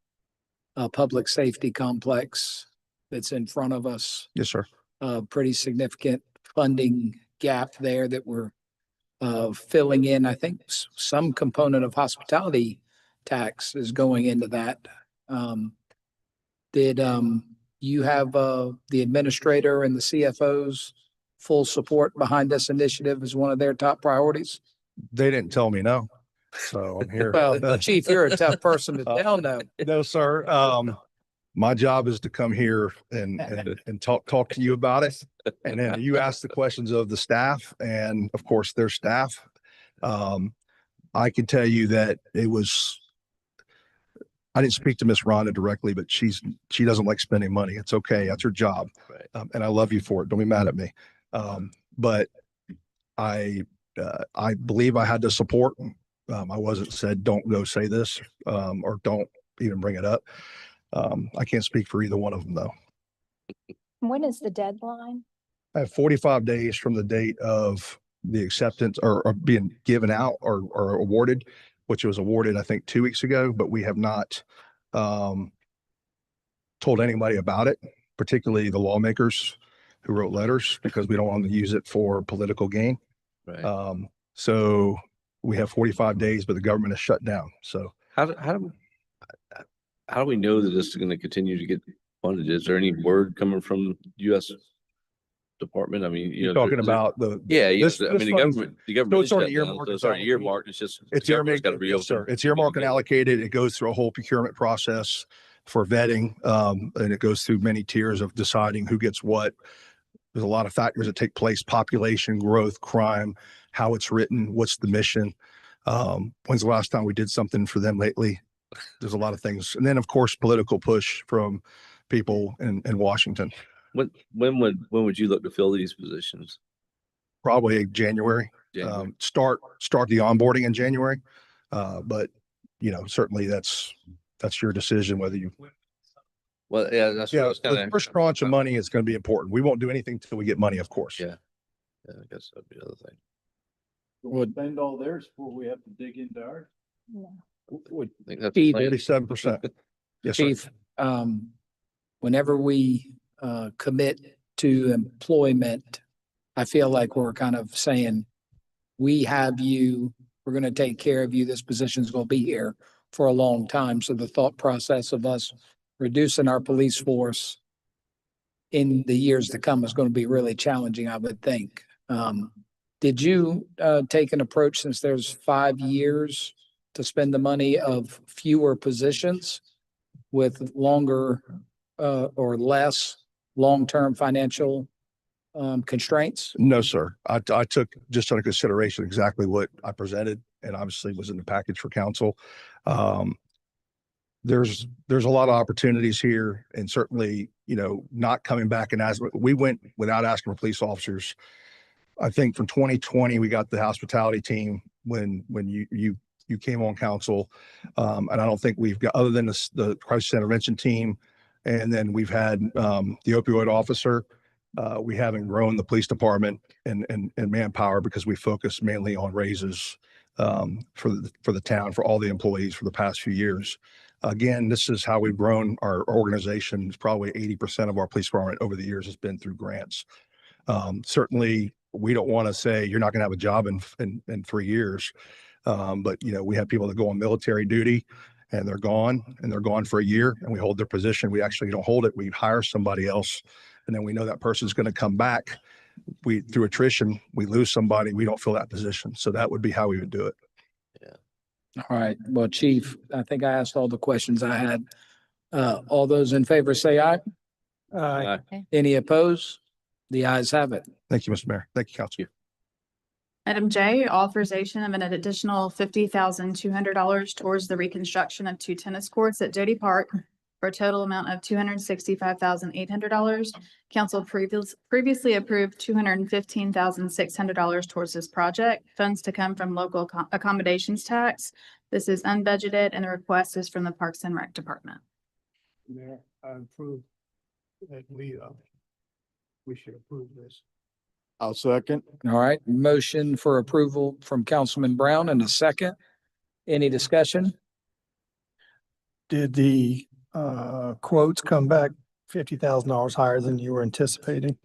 public safety complex that's in front of us. Yes, sir. Pretty significant funding gap there that we're filling in. I think some component of hospitality tax is going into that. Did you have the administrator and the CFO's full support behind this initiative as one of their top priorities? They didn't tell me no. So I'm here. Well, Chief, you're a tough person to tell no. No, sir. My job is to come here and talk to you about it. And then you ask the questions of the staff and of course their staff. I can tell you that I didn't speak to Miss Rhonda directly, but she doesn't like spending money. It's okay. That's her job. Right. And I love you for it. Don't be mad at me. But I believe I had the support. I wasn't said, don't go say this, or don't even bring it up. I can't speak for either one of them though. When is the deadline? I have 45 days from the date of the acceptance or being given out or awarded, which was awarded, I think, 2 weeks ago, but we have not told anybody about it, particularly the lawmakers who wrote letters, because we don't want to use it for political gain. Right. So we have 45 days, but the government is shut down. So How do we know that this is going to continue to get funded? Is there any word coming from U.S. Department? I mean, you're talking about the, yeah, this- I mean, this the funds- government, so it's is already shut down, earmarked, so it's it's already allocated. earmarked. It's just, it's the government's earmarked, got to yes, sir. reopen. It's earmarked and allocated. It goes through a whole procurement process for vetting. And it goes through many tiers of deciding who gets what. There's a lot of factors that take place: population growth, crime, how it's written, what's the mission. When's the last time we did something for them lately? There's a lot of things. And then of course, political push from people in Washington, When would you look to fill these positions? probably January. January? Start the onboarding in January. But certainly that's your decision whether you, Well, yeah, that's what I was kind the of. first tranche of money is going to be important. We won't do anything till we get money, of course. Yeah. Yeah, I guess that'd be the other thing. We'll spend all theirs before we have to dig into ours. Would I think that's the Keith, plan. 47%. Yes, sir. Chief, whenever we commit to employment, I feel like we're kind of saying, we have you, we're going to take care of you. This position is going to be here for a long time. So the thought process of us reducing our police force in the years to come is going to be really challenging, I would think. Did you take an approach, since there's 5 years to spend the money, of fewer positions with longer or less long-term financial constraints? No, sir. I took just under consideration exactly what I presented, and obviously was in the package for council. There's a lot of opportunities here, and certainly, not coming back and we went without asking for police officers. I think from 2020, we got the hospitality team when you came on council. And I don't think we've got, other than the crisis intervention team, and then we've had the opioid officer. We haven't grown the police department and manpower, because we focus mainly on raises for the town, for all the employees for the past few years. Again, this is how we've grown our organization. Probably 80% of our police department over the years has been through grants. Certainly, we don't want to say you're not going to have a job in 3 years. But we have people that go on military duty and they're gone for a year, and we hold their position. We actually don't hold it. We hire somebody else, and then we know that person's going to come back. Through attrition, we lose somebody, we don't fill that position. So that would be how we would do it. All right. Well, Chief, I think I asked all the questions I had. All those in favor say aye. Aye. Any opposed? The ayes have it. Thank you, Mr. Mayor. Thank you, Council. Item J, authorization of an additional $50,200 towards the reconstruction of 2 tennis courts at Doty Park for a total amount of $265,800. Council previously approved $215,600 towards this project. Funds to come from local accommodations tax. This is unbudgeted, and the request is from the Parks and Rec Department. Mayor, I approve that we should approve this. I'll second. All right. Motion for approval from Councilman Brown and a second. Any discussion? Did the quotes come back $50,000 higher than you were anticipating?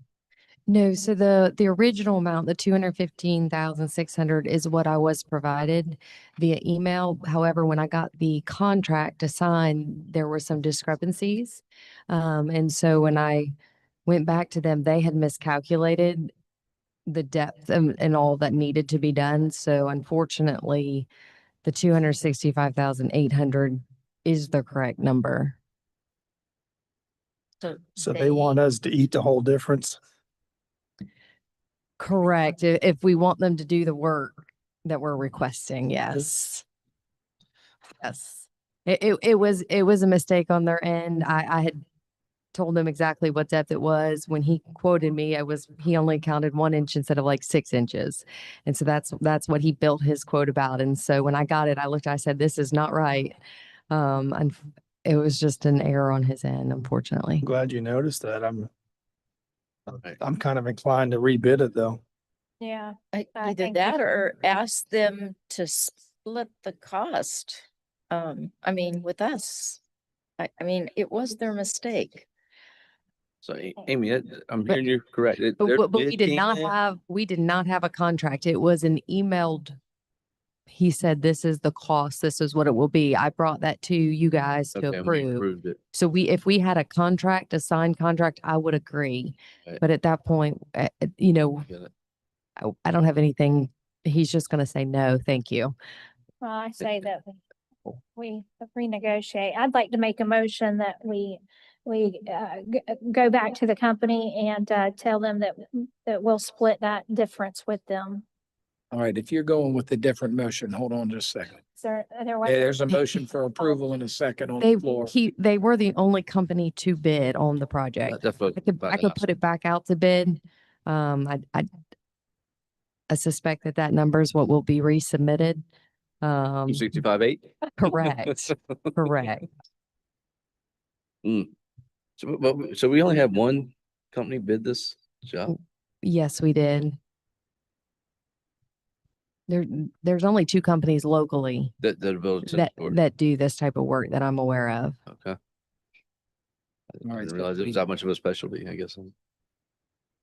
No, so the original amount, the 215,600, is what I was provided via email. However, when I got the contract to sign, there were some discrepancies. And so when I went back to them, they had miscalculated the depth and all that needed to be done. So unfortunately, the 265,800 is the correct number. So they want us to eat the whole difference? Correct. If we want them to do the work that we're requesting, yes. Yes. It was a mistake on their end. I had told them exactly what depth it was. When he quoted me, he only counted 1 inch instead of like 6 inches. And so that's what he built his quote about. And so when I got it, I said, this is not right. And it was just an error on his end, unfortunately. I'm glad you noticed that. Right. I'm kind of inclined to rebid it though. Yeah. I Either think that we or should- ask them to split the cost. I mean, with us. I mean, it was their mistake. So Amy, I'm hearing you correct. But we did not have a contract. It was an emailed. He said, this is the cost. This is what it will be. I brought that to you guys to Okay, and we approve. approved it. So if we had a signed contract, I would agree. Right. But at that point, Get it. I don't have anything. He's just going to say, no, thank you. Well, I say that we renegotiate. I'd like to make a motion that we go back to the company and tell them that we'll split that difference with them. All right, if you're going with a different motion, hold on just a second. Is there, Hey, there's a motion for approval in a second on They the floor. they were the only company to bid on the project. That's what I could put it back out to bid. I suspect that number is what will be resubmitted. 265.8. Correct. Correct. So we only have one company bid this job? Yes, we did. There's only 2 companies locally That built it. that do this type of work that I'm aware of. Okay. All I right, didn't so realize it we- was that much of a specialty, I guess.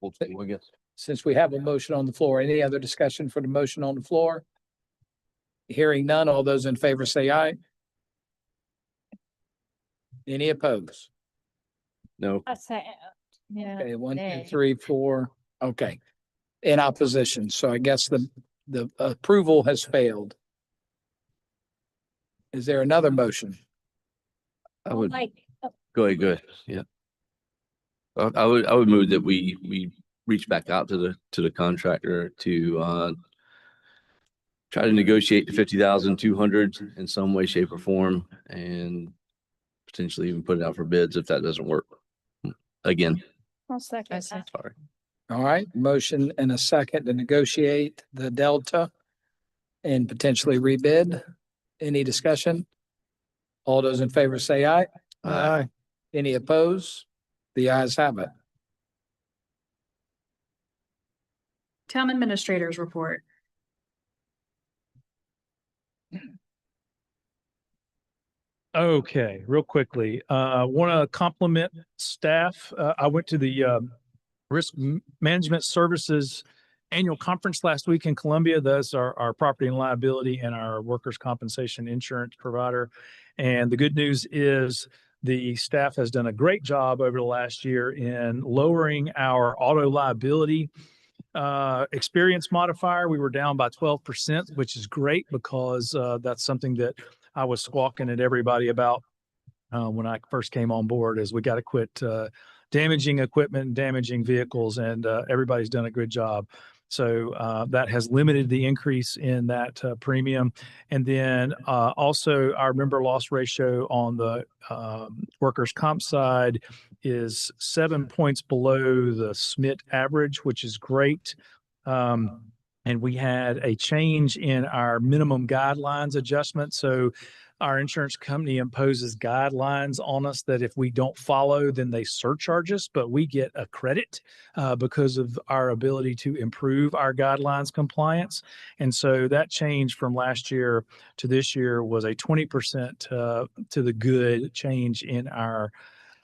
Old school, I guess. Since we have a motion on the floor, any other discussion for the motion on the floor? Hearing none, all those in favor say aye. Any opposed? No, I say, Yeah. Okay, 1, 2, nay. 3, 4. Okay. In opposition. So I guess the approval has failed. Is there another motion? I would, like, go ahead. Yeah. I would move that we reach back out to the contractor to try to negotiate the 50,200 in some way, shape or form and potentially even put it out for bids if that doesn't work. Again, I'll second that. sorry. All right, motion and a second to negotiate the delta and potentially rebid. Any discussion? All those in favor say aye. Aye. Any opposed? The ayes have it. Town administrators report. Okay, real quickly, want to compliment staff. I went to the Management Services Annual Conference last week in Columbia. That's our property and liability and our workers' compensation insurance provider. And the good news is the staff has done a great job over the last year in lowering our auto liability experience modifier. We were down by 12%, which is great because that's something that I was squawking at everybody about when I first came on board, is we got to quit damaging equipment and damaging vehicles, and everybody's done a good job. So that has limited the increase in that premium. And then also our member loss ratio on the workers' comp side is 7 points below the SMIT average, which is great. And we had a change in our minimum guidelines adjustment. So our insurance company imposes guidelines on us that if we don't follow, then they surcharge us, but we get a credit because of our ability to improve our guidelines compliance. And so that change from last year to this year was a 20% to the good change in our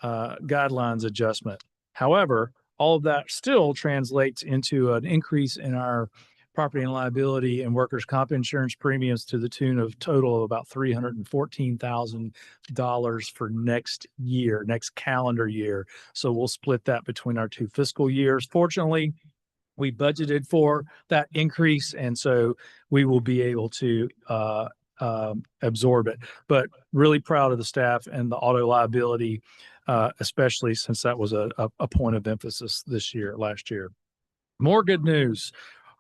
guidelines adjustment. However, all of that still translates into an increase in our property and liability and workers' comp insurance premiums to the tune of total of about $314,000 for next year, next calendar year. So we'll split that between our 2 fiscal years. Fortunately, we budgeted for that increase, and so we will be able to absorb it. But really proud of the staff and the auto liability, especially since that was a point of emphasis last year. More good news.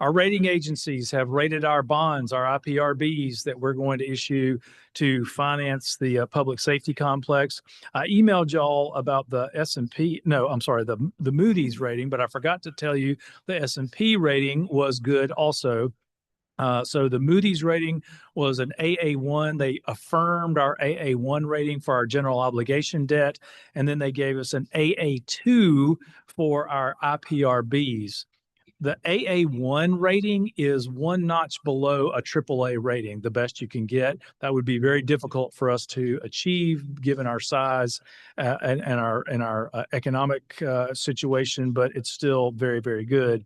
Our rating agencies have rated our bonds, our IPRBs that we're going to issue to finance the public safety complex. I emailed y'all about the S&P, no, I'm sorry, the Moody's rating, but I forgot to tell you the S&P rating was good also. So the Moody's rating was an AA1. They affirmed our AA1 rating for our general obligation debt, and then they gave us an AA2 for our IPRBs. The AA1 rating is one notch below a AAA rating, the best you can get. That would be very difficult for us to achieve given our size and our economic situation, but it's still very, very good.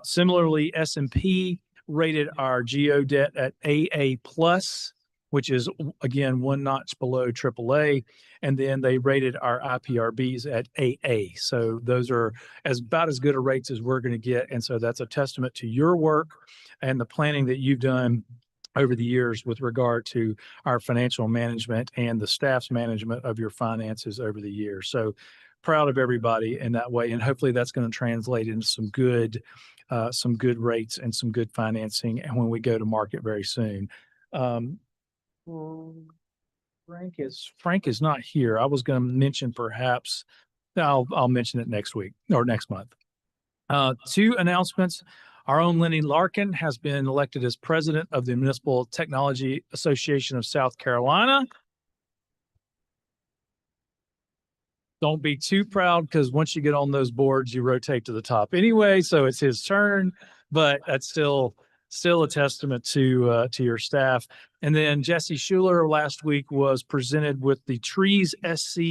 Similarly, S&P rated our geo debt at AA plus, which is again one notch below AAA, and then they rated our IPRBs at AA. So those are about as good a rates as we're going to get, and so that's a testament to your work and the planning that you've done over the years with regard to our financial management and the staff's management of your finances over the years. So proud of everybody in that way, and hopefully that's going to translate into some good rates and some good financing, and when we go to market very soon. Frank is not here. I was going to mention perhaps, I'll mention it next week or next month. Two announcements. Our own Lenny Larkin has been elected as president of the Municipal Technology Association of South Carolina. Don't be too proud, because once you get on those boards, you rotate to the top anyway. So it's his turn, but that's still a testament to your staff. And then Jesse Schuler last week was presented with the Trees SC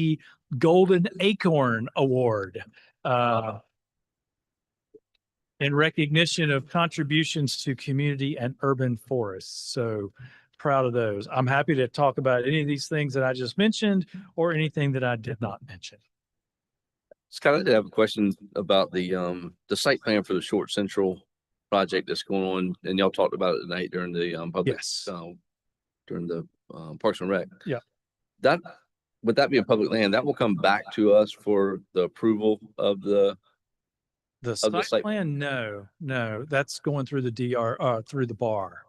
Golden Acorn Award in recognition of contributions to community and urban forests. So proud of those. I'm happy to talk about any of these things that I just mentioned or anything that I did not mention. Scott, I did have a question about the site plan for the Short Central project that's going on, and y'all talked about it tonight during the public, Yes. during the Parks and Rec. Yeah. Would that be a public land? That will come back to us for the approval of the site plan? No, that's going through the through the bar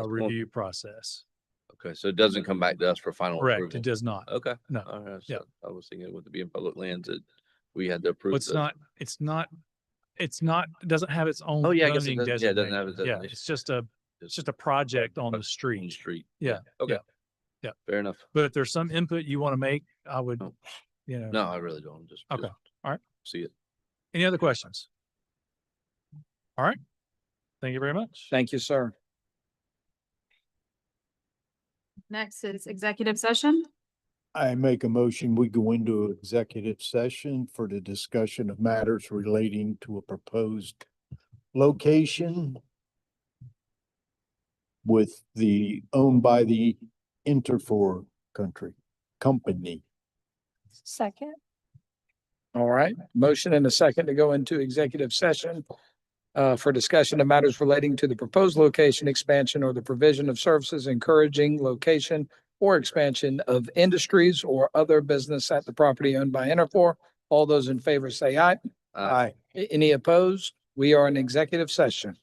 review process. Okay, so it doesn't come back to us for final Correct. approval? It does not. Okay. No. All right. Yeah. So I was thinking with it being public lands that we had to approve. It's not, it doesn't have its own Oh, yeah, I guess it zoning doesn't. Yeah, it doesn't have designation. its Yeah, designation. it's just a project on the On the street. street. Yeah. Okay. Yeah. Fair enough. But if there's some input you want to make, I would, No. you know. No, I really don't. Okay. All right. See it. Any other questions? All right. Thank you very much. Thank you, sir. Next is executive session. I make a motion, we go into executive session for the discussion of matters relating to a proposed location with owned by the Interfor company. Second. All right, motion and a second to go into executive session for discussion of matters relating to the proposed location expansion or the provision of services encouraging location or expansion of industries or other business at the property owned by Interfor. All those in favor say aye. Aye. Any opposed? We are in executive session.